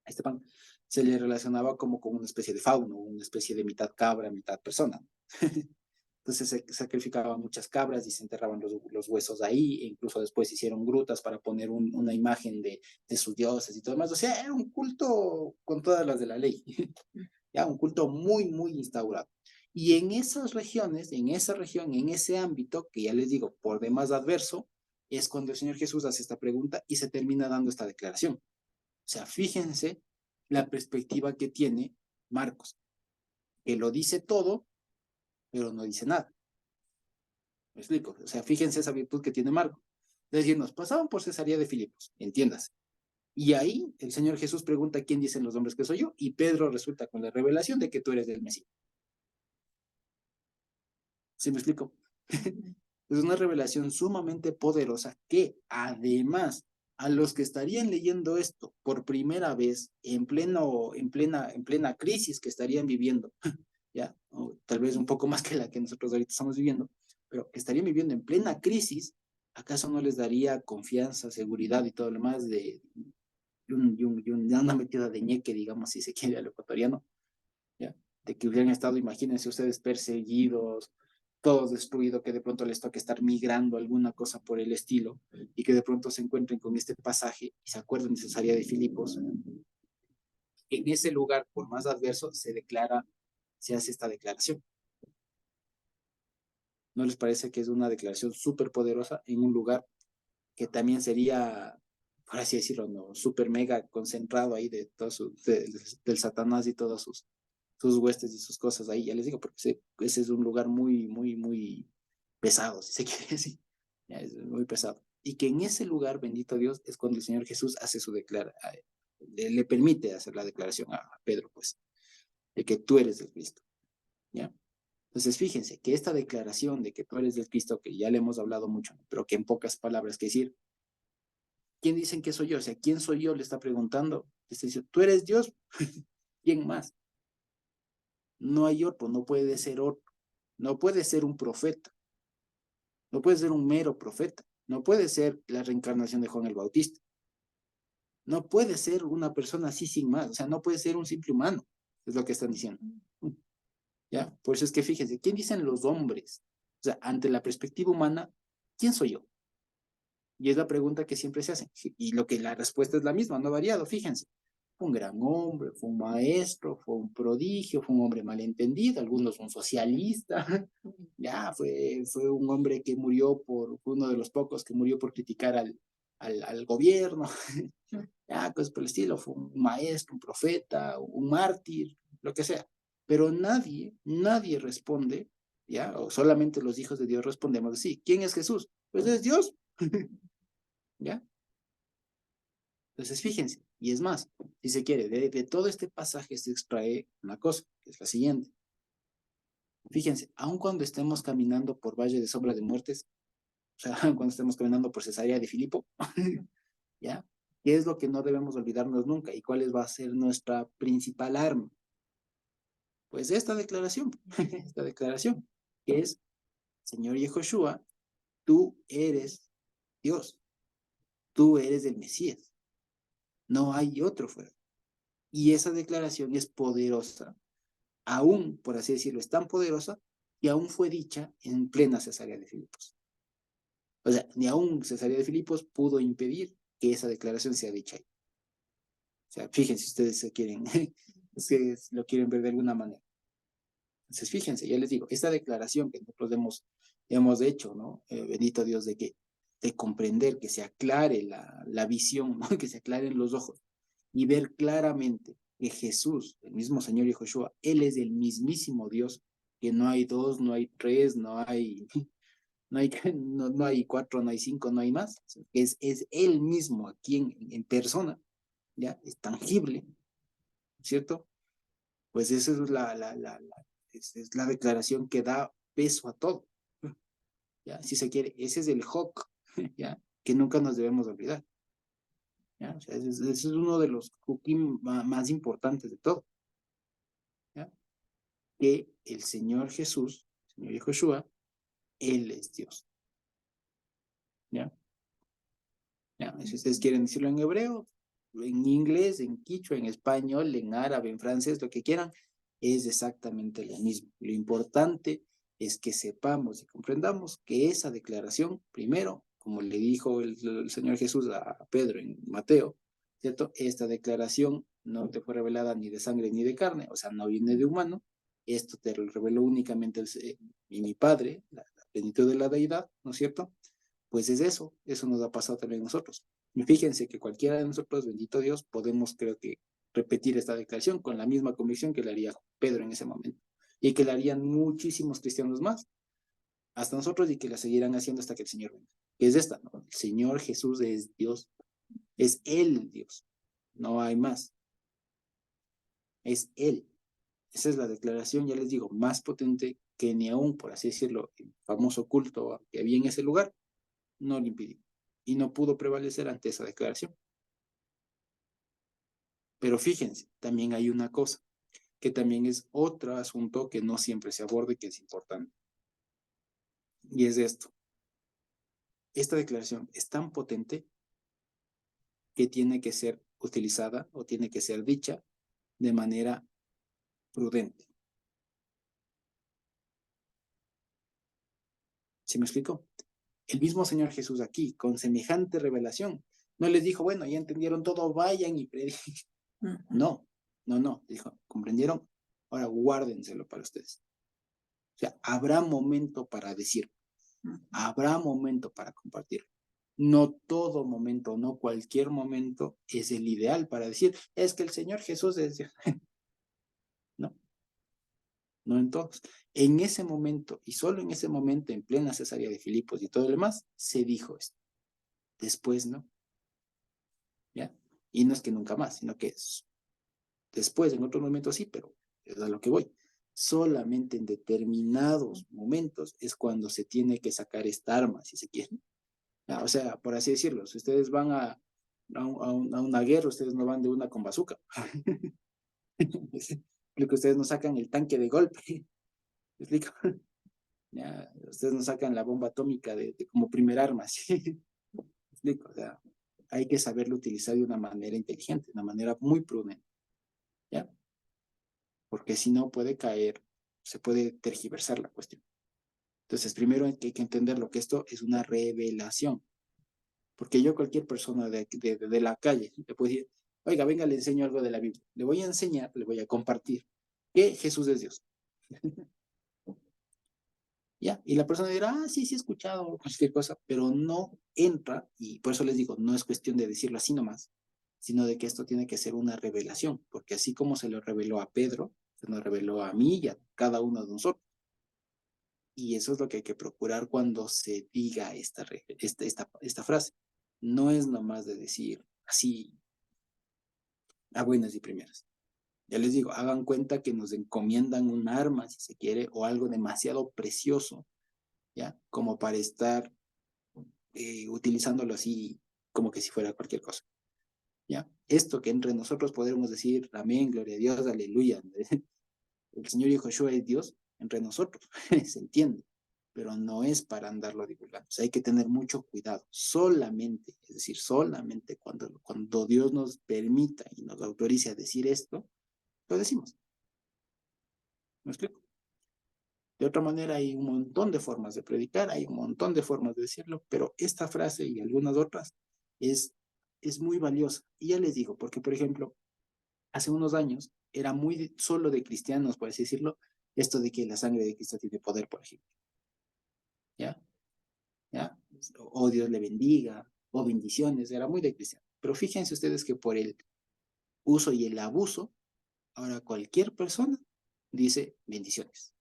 a este Pan, se le relacionaba como con una especie de fauno, una especie de mitad cabra, mitad persona. Entonces se sacrificaban muchas cabras y se enterraban los huesos ahí, e incluso después hicieron grutas para poner una imagen de sus dioses y todo demás. O sea, era un culto con todas las de la ley, ya, un culto muy instaurado. Y en esas regiones, en esa región, en ese ámbito, que ya les digo, por demás adverso, es cuando el Señor Jesús hace esta pregunta y se termina dando esta declaración. O sea, fíjense la perspectiva que tiene Marcos, que lo dice todo, pero no dice nada. ¿Me explico? O sea, fíjense esa virtud que tiene Marco. Es decir, nos pasaban por Cesarea de Filipos, entiéndase. Y ahí el Señor Jesús pregunta quién dicen los hombres que soy yo, y Pedro resulta con la revelación de que tú eres del Mesías. ¿Sí me explico? Es una revelación sumamente poderosa que además a los que estarían leyendo esto por primera vez en plena crisis que estarían viviendo, ya, o tal vez un poco más que la que nosotros ahorita estamos viviendo, pero que estarían viviendo en plena crisis, ¿acaso no les daría confianza, seguridad y todo lo más de una metida de ñeque, digamos, si se quiere, al ecuatoriano, ¿ya? De que hubieran estado, imagínense ustedes, perseguidos, todos destruidos, que de pronto les toque estar migrando alguna cosa por el estilo, y que de pronto se encuentren con este pasaje y se acuerden de Cesarea de Filipos. En ese lugar, por más adverso, se hace esta declaración. ¿No les parece que es una declaración súper poderosa en un lugar que también sería, por así decirlo, ¿no? Súper mega concentrado ahí del Satanás y todas sus huestes y sus cosas ahí? Ya les digo, porque ese es un lugar muy pesado, si se quiere decir. Ya, es muy pesado. Y que en ese lugar, bendito Dios, es cuando el Señor Jesús hace le permite hacer la declaración a Pedro, pues, de que tú eres el Cristo. ¿Ya? Entonces, fíjense que esta declaración de que tú eres del Cristo, que ya le hemos hablado mucho, pero que en pocas palabras, que decir, ¿quién dicen que soy yo? O sea, ¿quién soy yo? Le está preguntando. Le está diciendo, tú eres Dios. ¿Quién más? No hay otro, no puede ser otro. No puede ser un profeta. No puede ser un mero profeta. No puede ser la reencarnación de Juan el Bautista. No puede ser una persona así sin más. O sea, no puede ser un simple humano. Es lo que están diciendo. ¿Ya? Por eso es que fíjense, ¿quién dicen los hombres? O sea, ante la perspectiva humana, ¿quién soy yo? Y es la pregunta que siempre se hace. Y la respuesta es la misma, no ha variado, fíjense. Fue un gran hombre, fue un maestro, fue un prodigio, fue un hombre malentendido, algunos un socialista, ya, fue un hombre que murió fue uno de los pocos que murió por criticar al gobierno, ya, pues por el estilo, fue un maestro, un profeta, un mártir, lo que sea. Pero nadie responde, ya, o solamente los hijos de Dios respondemos así. ¿Quién es Jesús? Pues es Dios. ¿Ya? Entonces, fíjense, y es más, si se quiere, de todo este pasaje se extrae una cosa, que es la siguiente. Fíjense, aun cuando estemos caminando por valle de sombra de muertes, o sea, cuando estemos caminando por Cesarea de Filipo, ¿ya? ¿Qué es lo que no debemos olvidarnos nunca? ¿Y cuál va a ser nuestra principal arma? Pues esta declaración, esta declaración, que es, Señor Yehoshua, tú eres Dios, tú eres el Mesías, no hay otro fuera. Y esa declaración es poderosa, aún, por así decirlo, es tan poderosa, que aún fue dicha en plena Cesarea de Filipos. O sea, ni aún Cesarea de Filipos pudo impedir que esa declaración sea dicha ahí. O sea, fíjense, ustedes se quieren, ustedes lo quieren ver de alguna manera. Entonces, fíjense, ya les digo, esta declaración que nosotros hemos hecho, ¿no? Bendito Dios, de comprender, que se aclare la visión, ¿no? Que se aclaren los ojos y ver claramente que Jesús, el mismo Señor Yehoshua, Él es el mismísimo Dios, que no hay dos, no hay tres, no hay, no hay cuatro, no hay cinco, no hay más. Es Él mismo aquí en persona, ¿ya? Es tangible, ¿cierto? Pues esa es la declaración que da peso a todo, ¿ya? Si se quiere, ese es el hoc, ¿ya? Que nunca nos debemos olvidar, ¿ya? O sea, ese es uno de los hukim más importantes de todo, ¿ya? Que el Señor Jesús, Señor Yehoshua, Él es Dios, ¿ya? ¿Ya? Si ustedes quieren decirlo en hebreo, en inglés, en quichua, en español, en árabe, en francés, lo que quieran, es exactamente lo mismo. Lo importante es que sepamos y comprendamos que esa declaración, primero, como le dijo el Señor Jesús a Pedro en Mateo, ¿cierto? Esta declaración no te fue revelada ni de sangre ni de carne, o sea, no viene de humano, esto te lo reveló únicamente mi Padre, la plenitud de la deidad, ¿no es cierto? Pues es eso nos ha pasado también a nosotros. Y fíjense que cualquiera de nosotros, bendito Dios, podemos, creo que, repetir esta declaración con la misma convicción que le haría Pedro en ese momento, y que le harían muchísimos cristianos más, hasta nosotros, y que la seguirán haciendo hasta que el Señor venga. Que es esta, ¿no? El Señor Jesús es Dios, es Él Dios, no hay más, es Él. Esa es la declaración, ya les digo, más potente que ni aún, por así decirlo, el famoso culto que había en ese lugar, no le impidió y no pudo prevalecer ante esa declaración. Pero fíjense, también hay una cosa, que también es otro asunto que no siempre se aborda y que es importante. Y es esto. Esta declaración es tan potente que tiene que ser utilizada o tiene que ser dicha de manera prudente. ¿Sí me explico? El mismo Señor Jesús aquí, con semejante revelación, no les dijo, bueno, ya entendieron todo, vayan y prediquen. No. Dijo, ¿comprendieron? Ahora guárdenselo para ustedes. O sea, habrá momento para decir, habrá momento para compartir. No todo momento, no cualquier momento es el ideal para decir, es que el Señor Jesús es Dios. No, no en todos. En ese momento, y solo en ese momento, en plena Cesarea de Filipos y todo lo demás, se dijo esto. Después no. ¿Ya? Y no es que nunca más, sino que después, en otros momentos sí, pero es a lo que voy. Solamente en determinados momentos es cuando se tiene que sacar esta arma, si se quiere. O sea, por así decirlo, si ustedes van a una guerra, ustedes no van de una con bazooka. Lo que ustedes no sacan el tanque de golpe. ¿Me explico? Ya, ustedes no sacan la bomba atómica como primer arma. ¿Sí? ¿Me explico? O sea, hay que saberlo utilizar de una manera inteligente, de una manera muy prudente. ¿Ya? Porque si no puede caer, se puede tergiversar la cuestión. Entonces, primero hay que entender lo que esto es una revelación. Porque yo, cualquier persona de la calle, le puedo decir, oiga, venga, le enseño algo de la Biblia. Le voy a enseñar, le voy a compartir que Jesús es Dios. ¿Ya? Y la persona dirá, sí, he escuchado cualquier cosa, pero no entra, y por eso les digo, no es cuestión de decirlo así nomás, sino de que esto tiene que ser una revelación, porque así como se lo reveló a Pedro, se nos reveló a mí y a cada uno de nosotros. Y eso es lo que hay que procurar cuando se diga esta frase. No es nomás de decir así a buenas y primeras. Ya les digo, hagan cuenta que nos encomiendan un arma, si se quiere, o algo demasiado precioso, ¿ya? Como para estar utilizándolo así como que si fuera cualquier cosa, ¿ya? Esto que entre nosotros podemos decir, amén, gloria a Dios, aleluya, el Señor Yahushua es Dios entre nosotros, se entiende, pero no es para andarlo divulgando. O sea, hay que tener mucho cuidado. Solamente, es decir, solamente cuando Dios nos permita y nos autorice a decir esto, lo decimos. ¿Me explico? De otra manera, hay un montón de formas de predicar, hay un montón de formas de decirlo, pero esta frase y algunas otras es muy valiosa. Y ya les digo, porque, por ejemplo, hace unos años era muy solo de cristianos, por así decirlo, esto de que la sangre de Cristo tiene poder, por ejemplo. ¿Ya? ¿Ya? O Dios le bendiga, o bendiciones, era muy de cristiano. Pero fíjense ustedes que por el uso y el abuso, ahora cualquier persona dice bendiciones,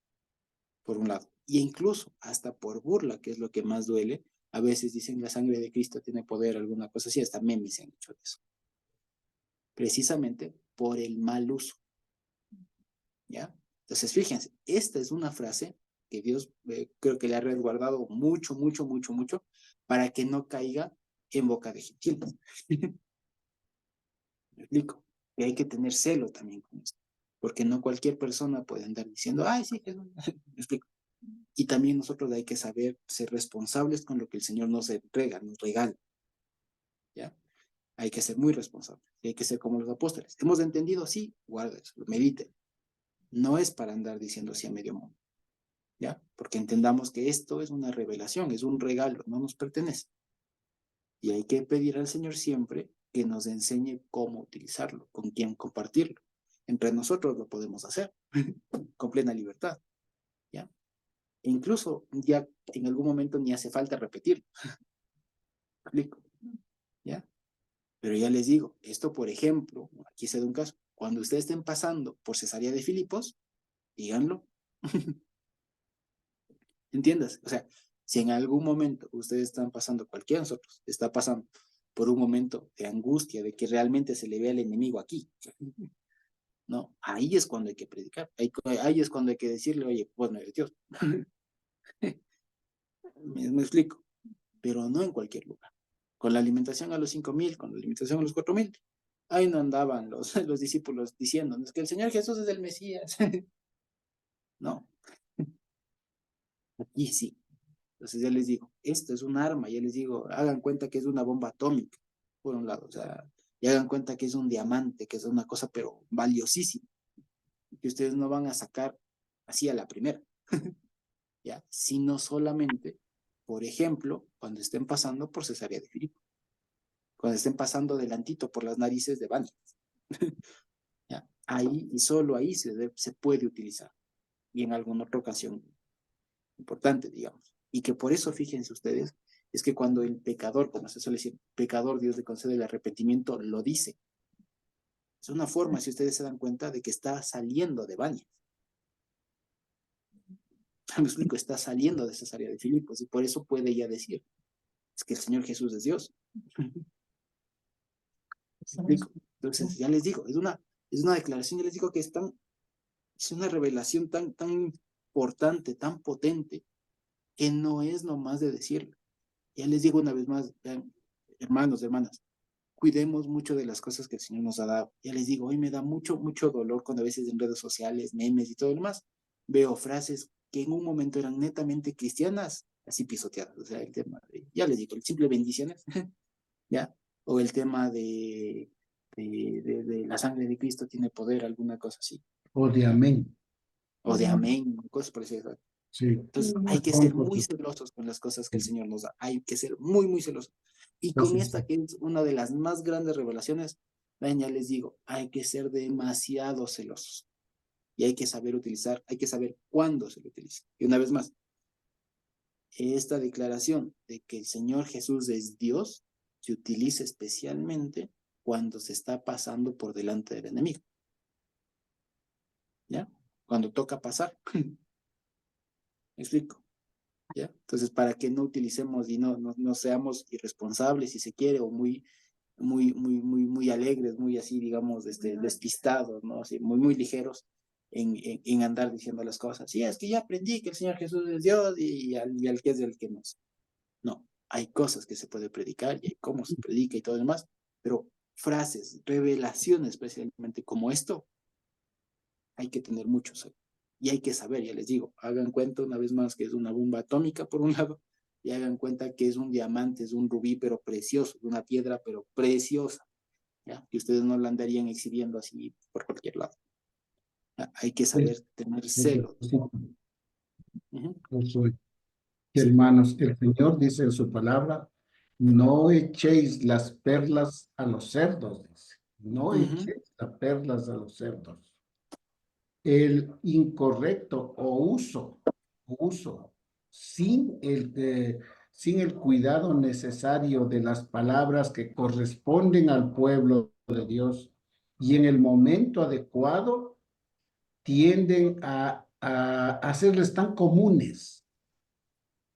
por un lado. Y incluso hasta por burla, que es lo que más duele, a veces dicen la sangre de Cristo tiene poder, alguna cosa así, hasta memes se han hecho de eso. Precisamente por el mal uso. ¿Ya? Entonces, fíjense, esta es una frase que Dios creo que le ha resguardado mucho, mucho, mucho, mucho, para que no caiga en boca de gentiles. ¿Me explico? Y hay que tener celo también con esto, porque no cualquier persona puede andar diciendo, ay, sí, Jesús. ¿Me explico? Y también nosotros hay que saber ser responsables con lo que el Señor nos entrega, nos regala. ¿Ya? Hay que ser muy responsables, y hay que ser como los apóstoles. ¿Hemos entendido? Sí, guarda eso, mediten. No es para andar diciendo así a medio mundo. ¿Ya? Porque entendamos que esto es una revelación, es un regalo, no nos pertenece. Y hay que pedir al Señor siempre que nos enseñe cómo utilizarlo, con quién compartirlo. Entre nosotros lo podemos hacer, con plena libertad. ¿Ya? E incluso ya en algún momento ni hace falta repetirlo. ¿Explico? ¿Ya? Pero ya les digo, esto por ejemplo, aquí se da un caso, cuando ustedes estén pasando por Cesarea de Filipos, díganlo. ¿Entiendas? O sea, si en algún momento ustedes están pasando, cualquiera de nosotros está pasando por un momento de angustia, de que realmente se le ve al enemigo aquí, ¿no? Ahí es cuando hay que predicar, ahí es cuando hay que decirle, oye, pues no eres Dios. Me explico, pero no en cualquier lugar. Con la alimentación a los 5,000, con la alimentación a los 4,000, ahí no andaban los discípulos diciendo, es que el Señor Jesús es el Mesías. No, aquí sí. Entonces ya les digo, esto es un arma, ya les digo, hagan cuenta que es una bomba atómica, por un lado, o sea, y hagan cuenta que es un diamante, que es una cosa pero valiosísima, que ustedes no van a sacar así a la primera, ¿ya? Sino solamente, por ejemplo, cuando estén pasando por Cesarea de Filipo, cuando estén pasando delantito por las narices de Bani, ¿ya? Ahí y solo ahí se puede utilizar, y en alguna otra ocasión importante, digamos. Y que por eso, fíjense ustedes, es que cuando el pecador, como se suele decir, pecador, Dios le concede el arrepentimiento, lo dice. Es una forma, si ustedes se dan cuenta, de que está saliendo de Baños. Me explico, está saliendo de Cesarea de Filipos y por eso puede ya decir, es que el Señor Jesús es Dios. ¿Me explico? Entonces, ya les digo, es una declaración, ya les digo que es una revelación tan importante, tan potente, que no es nomás de decirlo. Ya les digo una vez más, vean, hermanos, hermanas, cuidemos mucho de las cosas que el Señor nos ha dado. Ya les digo, hoy me da mucho, mucho dolor cuando a veces en redes sociales, memes y todo lo demás, veo frases que en un momento eran netamente cristianas, así pisoteadas. O sea, el tema de, ya les digo, el simple bendiciones, ¿ya? O el tema de la sangre de Cristo tiene poder, alguna cosa así. O de amén. O de amén, cosas por eso. Sí. Entonces, hay que ser muy celosos con las cosas que el Señor nos da. Hay que ser muy, muy celosos. Y con esta, que es una de las más grandes revelaciones, ya les digo, hay que ser demasiado celosos. Y hay que saber utilizar, hay que saber cuándo se lo utiliza. Y una vez más, esta declaración de que el Señor Jesús es Dios se utiliza especialmente cuando se está pasando por delante del enemigo. ¿Ya? Cuando toca pasar. ¿Me explico? ¿Ya? Entonces, para que no utilicemos y no seamos irresponsables, si se quiere, o muy alegres, muy así, digamos, despistados, ¿no? Así, muy ligeros en andar diciendo las cosas. Sí, es que ya aprendí que el Señor Jesús es Dios y al que es el que no es. No, hay cosas que se puede predicar y hay cómo se predica y todo lo demás, pero frases, revelaciones especialmente como esto, hay que tener mucho celo. Y hay que saber, ya les digo, hagan cuenta una vez más que es una bomba atómica por un lado, y hagan cuenta que es un diamante, es un rubí, pero precioso, una piedra, pero preciosa, ¿ya? Que ustedes no la andarían exhibiendo así por cualquier lado. ¿Ya? Hay que saber tener celo. Ujú. Yo soy. Sí. Hermanos, el Señor dice en su palabra, no echéis las perlas a los cerdos, dice. No Ujú. echéis las perlas a los cerdos. El incorrecto uso sin el cuidado necesario de las palabras que corresponden al pueblo de Dios y en el momento adecuado tienden a hacerles tan comunes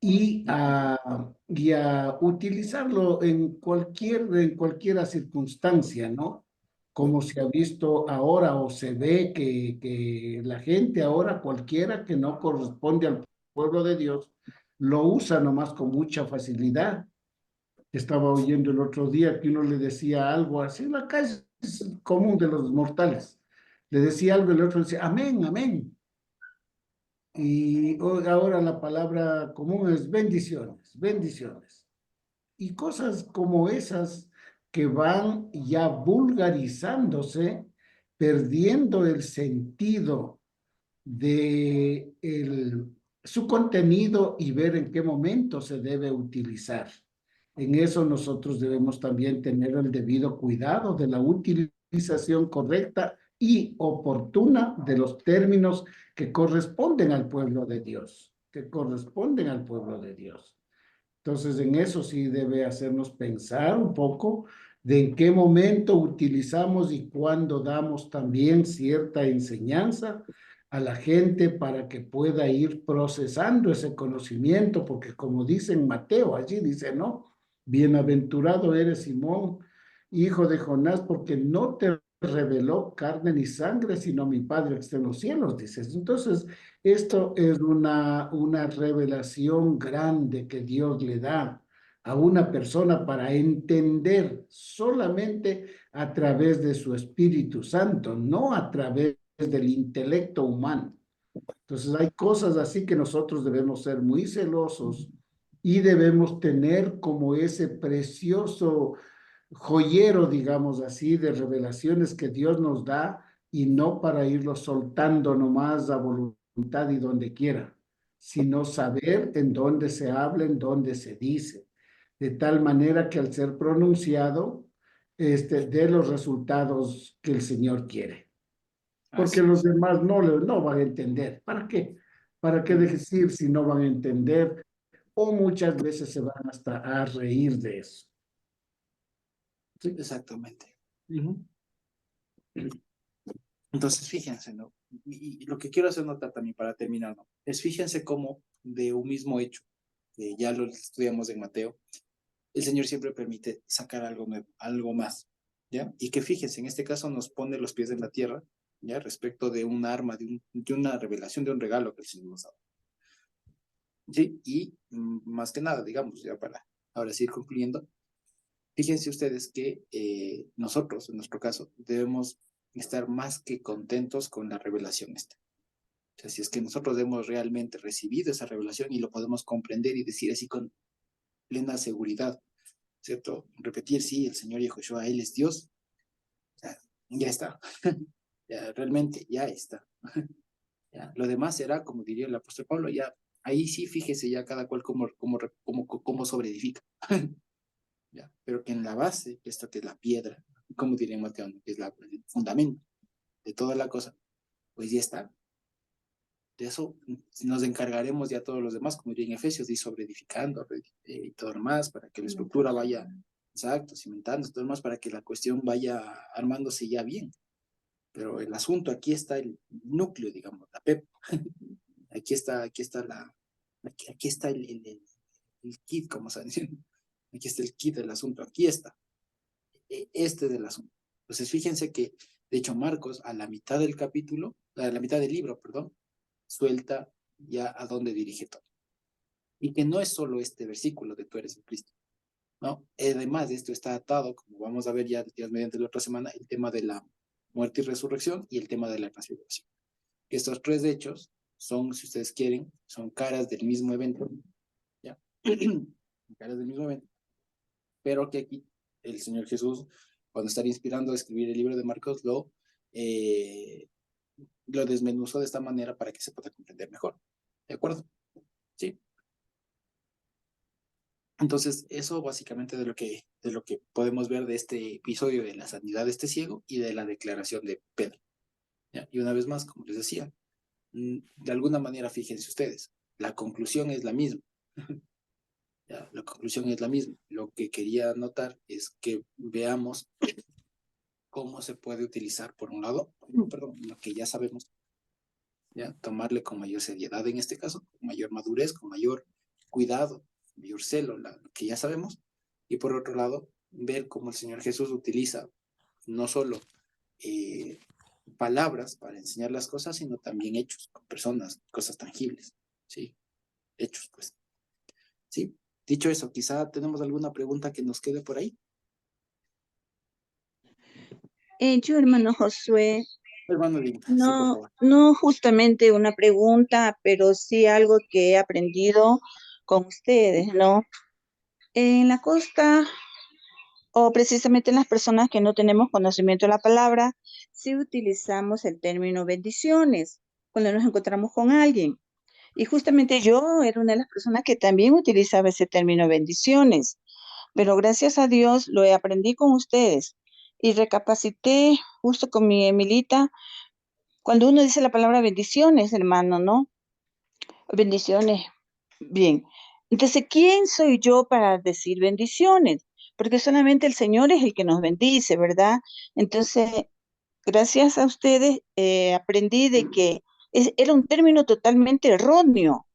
y a utilizarlo en cualquiera circunstancia, ¿no? Como se ha visto ahora o se ve que la gente ahora, cualquiera que no corresponde al pueblo de Dios, lo usa nomás con mucha facilidad. Estaba oyendo el otro día que uno le decía algo así en la calle, es común de los mortales. Le decía algo y el otro decía, amén, amén. Y ahora la palabra común es bendiciones, bendiciones. Y cosas como esas que van ya vulgarizándose, perdiendo el sentido de su contenido y ver en qué momento se debe utilizar. En eso nosotros debemos también tener el debido cuidado de la utilización correcta y oportuna de los términos que corresponden al pueblo de Dios, que corresponden al pueblo de Dios. Entonces, en eso sí debe hacernos pensar un poco de en qué momento utilizamos y cuándo damos también cierta enseñanza a la gente para que pueda ir procesando ese conocimiento, porque como dice en Mateo, allí dice, ¿no? Bienaventurado eres Simón, hijo de Jonás, porque no te reveló carne ni sangre, sino mi Padre que está en los cielos, dices. Entonces, esto es una revelación grande que Dios le da a una persona para entender solamente a través de su Espíritu Santo, no a través del intelecto humano. Entonces hay cosas así que nosotros debemos ser muy celosos y debemos tener como ese precioso joyero, digamos así, de revelaciones que Dios nos da y no para irlo soltando nomás a voluntad y donde quiera, sino saber en dónde se habla, en dónde se dice, de tal manera que al ser pronunciado, dé los resultados que el Señor quiere. Porque Así los es. demás no van a entender. ¿Para qué? ¿Para qué decir si no van a entender? O muchas veces se van hasta a reír de eso. ¿Sí? Exactamente. Ujú. Entonces, fíjense, ¿no? Y lo que quiero hacer notar también para terminar, ¿no? Es fíjense cómo de un mismo hecho, que ya lo estudiamos en Mateo, el Señor siempre permite sacar algo nuevo, algo más, ¿ya? Y que fíjense, en este caso nos pone los pies en la tierra, ¿ya? Respecto de un arma, de una revelación, de un regalo que el Señor nos ha dado. ¿Sí? Y más que nada, digamos, ya para ahora sí ir concluyendo, fíjense ustedes que nosotros, en nuestro caso, debemos estar más que contentos con la revelación esta. O sea, si es que nosotros hemos realmente recibido esa revelación y lo podemos comprender y decir así con plena seguridad, ¿cierto? Repetir, sí, el Señor Yahushua, Él es Dios, o sea, ya está, ya, realmente ya está. Ya. Lo demás será, como diría el apóstol Pablo, ya, ahí sí fíjese ya cada cual cómo sobreedifica. Ya. Pero que en la base, esta que es la piedra, como diría Mateo, que es el fundamento de toda la cosa, pues ya está. De eso nos encargaremos ya todos los demás, como diría en Efesios, de ir sobreedificando y todo lo más, para que la estructura vaya, exacto, cimentando, todo lo más, para que la cuestión vaya armándose ya bien. Pero el asunto, aquí está el núcleo, digamos, la PEP. Aquí está aquí está el kit, como se dice. Aquí está el kit del asunto, aquí está. Este es el asunto. Entonces, fíjense que, de hecho, Marcos, a la mitad del capítulo, a la mitad del libro, perdón, suelta ya a dónde dirige todo. Y que no es solo este versículo de tú eres el Cristo, ¿no? Además, esto está atado, como vamos a ver ya mediante la otra semana, el tema de la muerte y resurrección y el tema de la transfiguración. Estos tres hechos son, si ustedes quieren, son caras del mismo evento, ¿ya? Caras del mismo evento, pero que aquí el Señor Jesús, cuando está inspirando a escribir el libro de Marcos, lo desmenuzó de esta manera para que se pueda comprender mejor. ¿De acuerdo? Sí. Entonces, eso básicamente de lo que podemos ver de este episodio de la sanidad de este ciego y de la declaración de Pedro. ¿Ya? Y una vez más, como les decía, de alguna manera, fíjense ustedes, la conclusión es la misma. ¿Ya? La conclusión es la misma. Lo que quería notar es que veamos cómo se puede utilizar, por un lado, perdón, lo que ya sabemos, ¿ya? Tomarle con mayor seriedad en este caso, con mayor madurez, con mayor cuidado, mayor celo, lo que ya sabemos, y por otro lado, ver cómo el Señor Jesús utiliza no solo palabras para enseñar las cosas, sino también hechos, con personas, cosas tangibles, ¿sí? Hechos, pues. ¿Sí? Dicho eso, quizá tenemos alguna pregunta que nos quede por ahí. Yo, hermano Josué, Hermano, sí, por favor. no justamente una pregunta, pero sí algo que he aprendido con ustedes, ¿no? En la costa, o precisamente en las personas que no tenemos conocimiento de la palabra, sí utilizamos el término bendiciones cuando nos encontramos con alguien. Y justamente yo era una de las personas que también utilizaba ese término bendiciones, pero gracias a Dios lo aprendí con ustedes y recapacité justo con mi Emilita cuando uno dice la palabra bendiciones, hermano, ¿no? Bendiciones. Bien. Entonces, ¿quién soy yo para decir bendiciones? Porque solamente el Señor es el que nos bendice, ¿verdad? Entonces, gracias a ustedes aprendí de que era un término totalmente erróneo,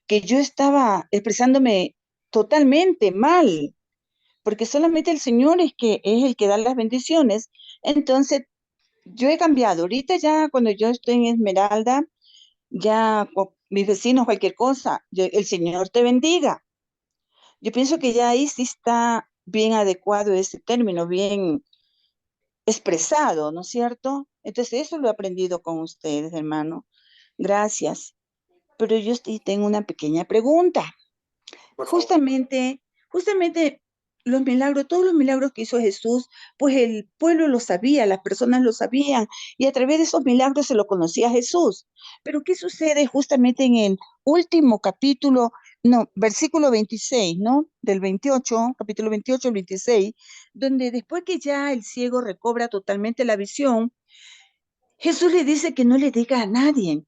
que yo estaba expresándome totalmente mal, porque solamente el Señor es el que da las bendiciones. Entonces, yo he cambiado. Ahorita ya cuando yo estoy en Esmeralda, ya mis vecinos, cualquier cosa, el Señor te bendiga. Yo pienso que ya ahí sí está bien adecuado ese término, bien expresado, ¿no es cierto? Entonces eso lo he aprendido con ustedes, hermano. Gracias. Pero yo sí tengo una pequeña pregunta. Por favor. Justamente los milagros, todos los milagros que hizo Jesús, pues el pueblo lo sabía, las personas lo sabían, y a través de esos milagros se lo conocía a Jesús. Pero ¿qué sucede justamente en el último capítulo, no, versículo 26, ¿no? Del 28, capítulo 28 al 26, donde después que ya el ciego recobra totalmente la visión, Jesús le dice que no le diga a nadie,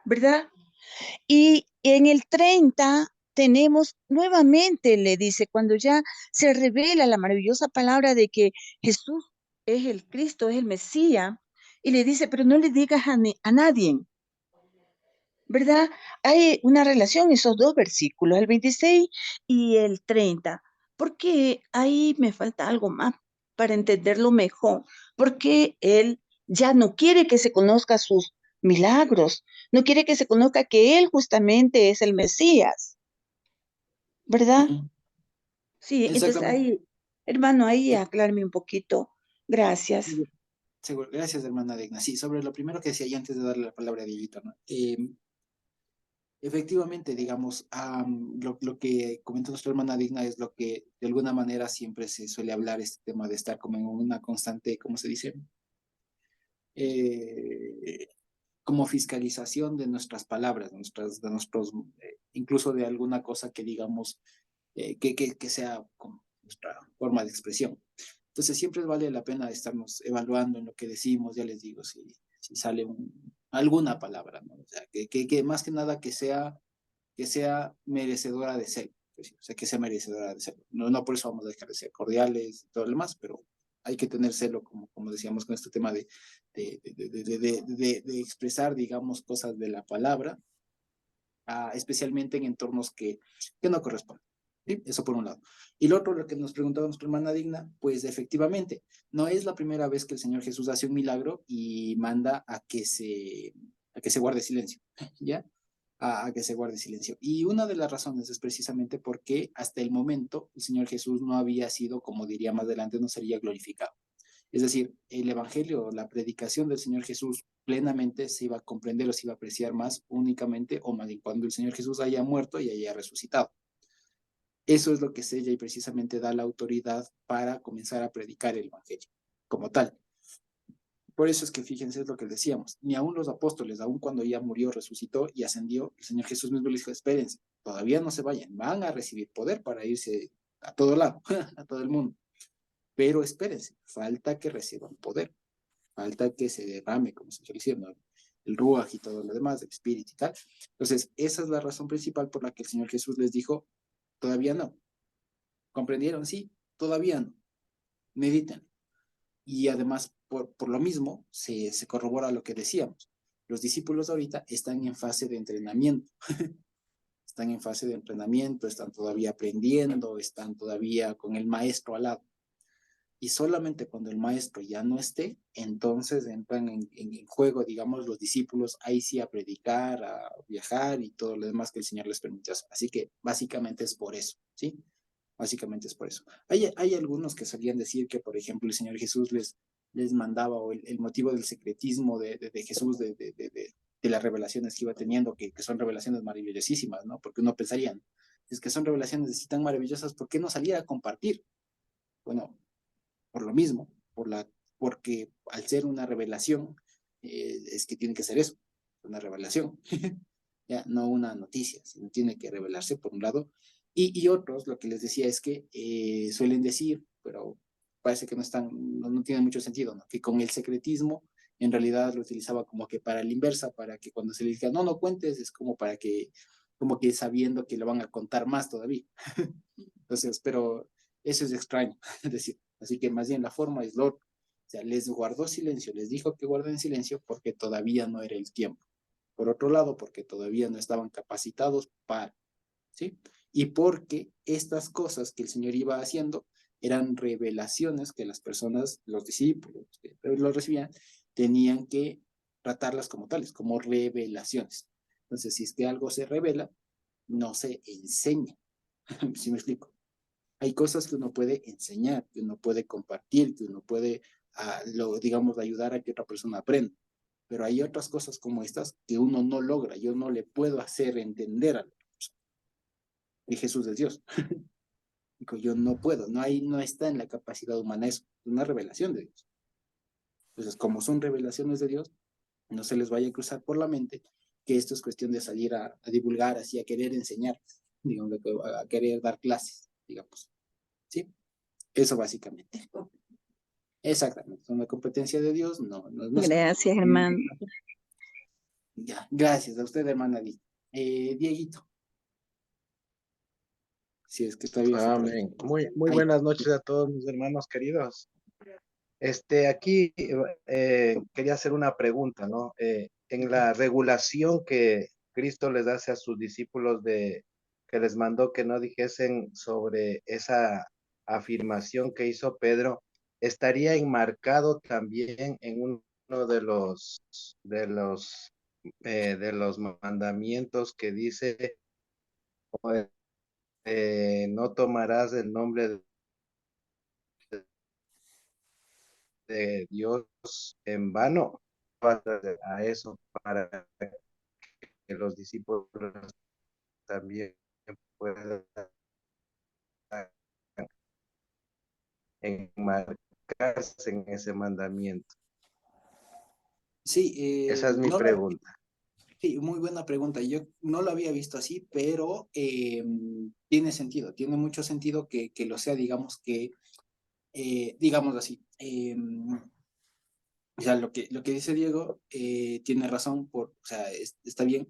¿verdad? Y en el 30 tenemos nuevamente, le dice, cuando ya se revela la maravillosa palabra de que Jesús es el Cristo, es el Mesías, y le dice, pero no le digas a nadie, ¿verdad? Hay una relación esos dos versículos, el 26 y el 30, porque ahí me falta algo más para entenderlo mejor, porque él ya no quiere que se conozca sus milagros, no quiere que se conozca que él justamente es el Mesías, ¿verdad? Ujú. Sí, entonces Exactamente. ahí, hermano, ahí aclárame un poquito. Gracias. Seguro. Gracias, hermana Digna. Sí, sobre lo primero que decía y antes de darle la palabra a Dieguito, ¿no? Efectivamente, digamos, lo que comentó nuestra hermana Digna es lo que de alguna manera siempre se suele hablar, este tema de estar como en una constante, ¿cómo se dice? Como fiscalización de nuestras palabras, de nuestros, incluso de alguna cosa que digamos, que sea como nuestra forma de expresión. Entonces siempre vale la pena estarnos evaluando en lo que decimos, ya les digo, si sale alguna palabra, ¿no? O sea, que más que nada que sea merecedora de ser, pues, o sea, que sea merecedora de ser. No, no por eso vamos a dejar de ser cordiales y todo lo demás, pero hay que tener celo, como decíamos, con este tema de expresar, digamos, cosas de la palabra, especialmente en entornos que no corresponden. ¿Sí? Eso por un lado. Y lo otro, lo que nos preguntaba nuestra hermana Digna, pues efectivamente, no es la primera vez que el Señor Jesús hace un milagro y manda a que se guarde silencio, ¿ya? A que se guarde silencio. Y una de las razones es precisamente porque hasta el momento el Señor Jesús no había sido, como diría más adelante, no sería glorificado. Es decir, el evangelio, la predicación del Señor Jesús plenamente se iba a comprender o se iba a apreciar más únicamente o más bien cuando el Señor Jesús haya muerto y haya resucitado. Eso es lo que sella y precisamente da la autoridad para comenzar a predicar el evangelio como tal. Por eso es que fíjense, es lo que decíamos, ni aún los apóstoles, aún cuando ya murió, resucitó y ascendió, el Señor Jesús mismo les dijo, espérense, todavía no se vayan, van a recibir poder para irse a todo lado, a todo el mundo. Pero espérense, falta que reciban poder, falta que se derrame, como se está diciendo, el ruaj y todo lo demás, el espíritu y tal. Entonces, esa es la razón principal por la que el Señor Jesús les dijo, todavía no. ¿Comprendieron? Sí, todavía no. Mediten. Y además, por lo mismo, se corrobora lo que decíamos. Los discípulos ahorita están en fase de entrenamiento. Están en fase de entrenamiento, están todavía aprendiendo, están todavía con el maestro al lado. Y solamente cuando el maestro ya no esté, entonces entran en juego, digamos, los discípulos, ahí sí a predicar, a viajar y todo lo demás que el Señor les permitió hacer. Así que básicamente es por eso, ¿sí? Básicamente es por eso. Hay algunos que solían decir que, por ejemplo, el Señor Jesús les mandaba, o el motivo del secretismo de Jesús, de las revelaciones que iba teniendo, que son revelaciones maravillosísimas, ¿no? Porque uno pensaría, es que son revelaciones así tan maravillosas, ¿por qué no salir a compartir? Bueno, por lo mismo, porque al ser una revelación, es que tiene que ser eso, una revelación, ya, no una noticia, sino tiene que revelarse por un lado. Y otros, lo que les decía es que suelen decir, pero parece que no tiene mucho sentido, ¿no? Que con el secretismo, en realidad lo utilizaba como que para la inversa, para que cuando se le diga, no cuentes, es como para que, como que sabiendo que lo van a contar más todavía. Entonces, pero eso es extraño, es decir, así que más bien la forma es lo otro. O sea, les guardó silencio, les dijo que guarden silencio porque todavía no era el tiempo. Por otro lado, porque todavía no estaban capacitados para, ¿sí? Y porque estas cosas que el Señor iba haciendo eran revelaciones que las personas, los discípulos que lo recibían, tenían que tratarlas como tales, como revelaciones. Entonces, si es que algo se revela, no se enseña. ¿Sí me explico? Hay cosas que uno puede enseñar, que uno puede compartir, que uno puede, digamos, ayudar a que otra persona aprenda. Pero hay otras cosas como estas que uno no logra, yo no le puedo hacer entender a la persona que Jesús es Dios. Digo, yo no puedo, no está en la capacidad humana eso, es una revelación de Dios. Entonces, como son revelaciones de Dios, no se les vaya a cruzar por la mente que esto es cuestión de salir a divulgar, así a querer enseñar, digamos, a querer dar clases, digamos. ¿Sí? Eso básicamente. Exactamente. Es una competencia de Dios, no es. Gracias, hermano. Ya, gracias a usted, hermana Di. Dieguito. Si es que todavía está por ahí. Amén. Muy Ahí. buenas noches a todos mis hermanos queridos. Aquí quería hacer una pregunta, ¿no? En la regulación que Cristo les hace a sus discípulos que les mandó que no dijesen sobre esa afirmación que hizo Pedro, estaría enmarcado también en uno de los mandamientos que dice no tomarás el nombre de Dios en vano. A eso para que los discípulos también puedan enmarcarse en ese mandamiento. Sí, Esa es mi no, pregunta. sí, muy buena pregunta. Yo no lo había visto así, pero tiene sentido, tiene mucho sentido que lo sea, digamos que, digamos así. O sea, lo que dice Diego tiene razón, o sea, está bien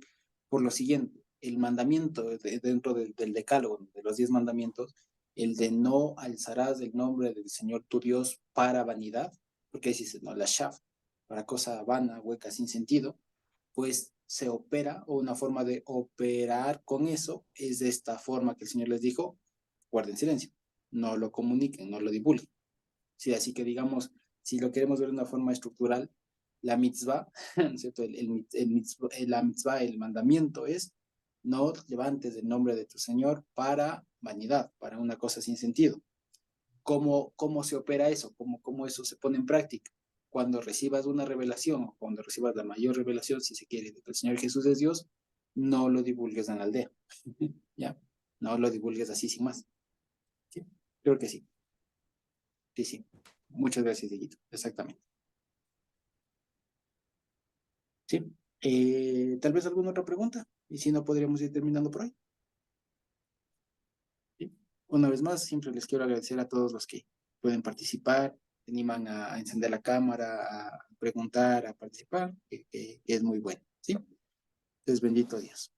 por lo siguiente. El mandamiento dentro del decálogo, de los 10 mandamientos, el de no alzarás el nombre del Señor tu Dios para vanidad, porque ahí dice, no, la shaf, para cosa vana, hueca, sin sentido, pues se opera, o una forma de operar con eso es de esta forma que el Señor les dijo, guarden silencio, no lo comuniquen, no lo divulguen. Sí, así que digamos, si lo queremos ver de una forma estructural, la mitzvah, ¿cierto? La mitzvah, el mandamiento es no levantes el nombre de tu Señor para vanidad, para una cosa sin sentido. ¿Cómo se opera eso? ¿Cómo eso se pone en práctica? Cuando recibas una revelación, o cuando recibas la mayor revelación, si se quiere, de que el Señor Jesús es Dios, no lo divulgues en la aldea. ¿Ya? No lo divulgues así sin más. ¿Sí? Creo que sí. Sí, sí. Muchas gracias, Dieguito. Exactamente. Sí. Tal vez alguna otra pregunta. Y si no, podríamos ir terminando por hoy. ¿Sí? Una vez más, siempre les quiero agradecer a todos los que pueden participar, se animan a encender la cámara, a preguntar, a participar, que es muy bueno. ¿Sí? Entonces, bendito Dios.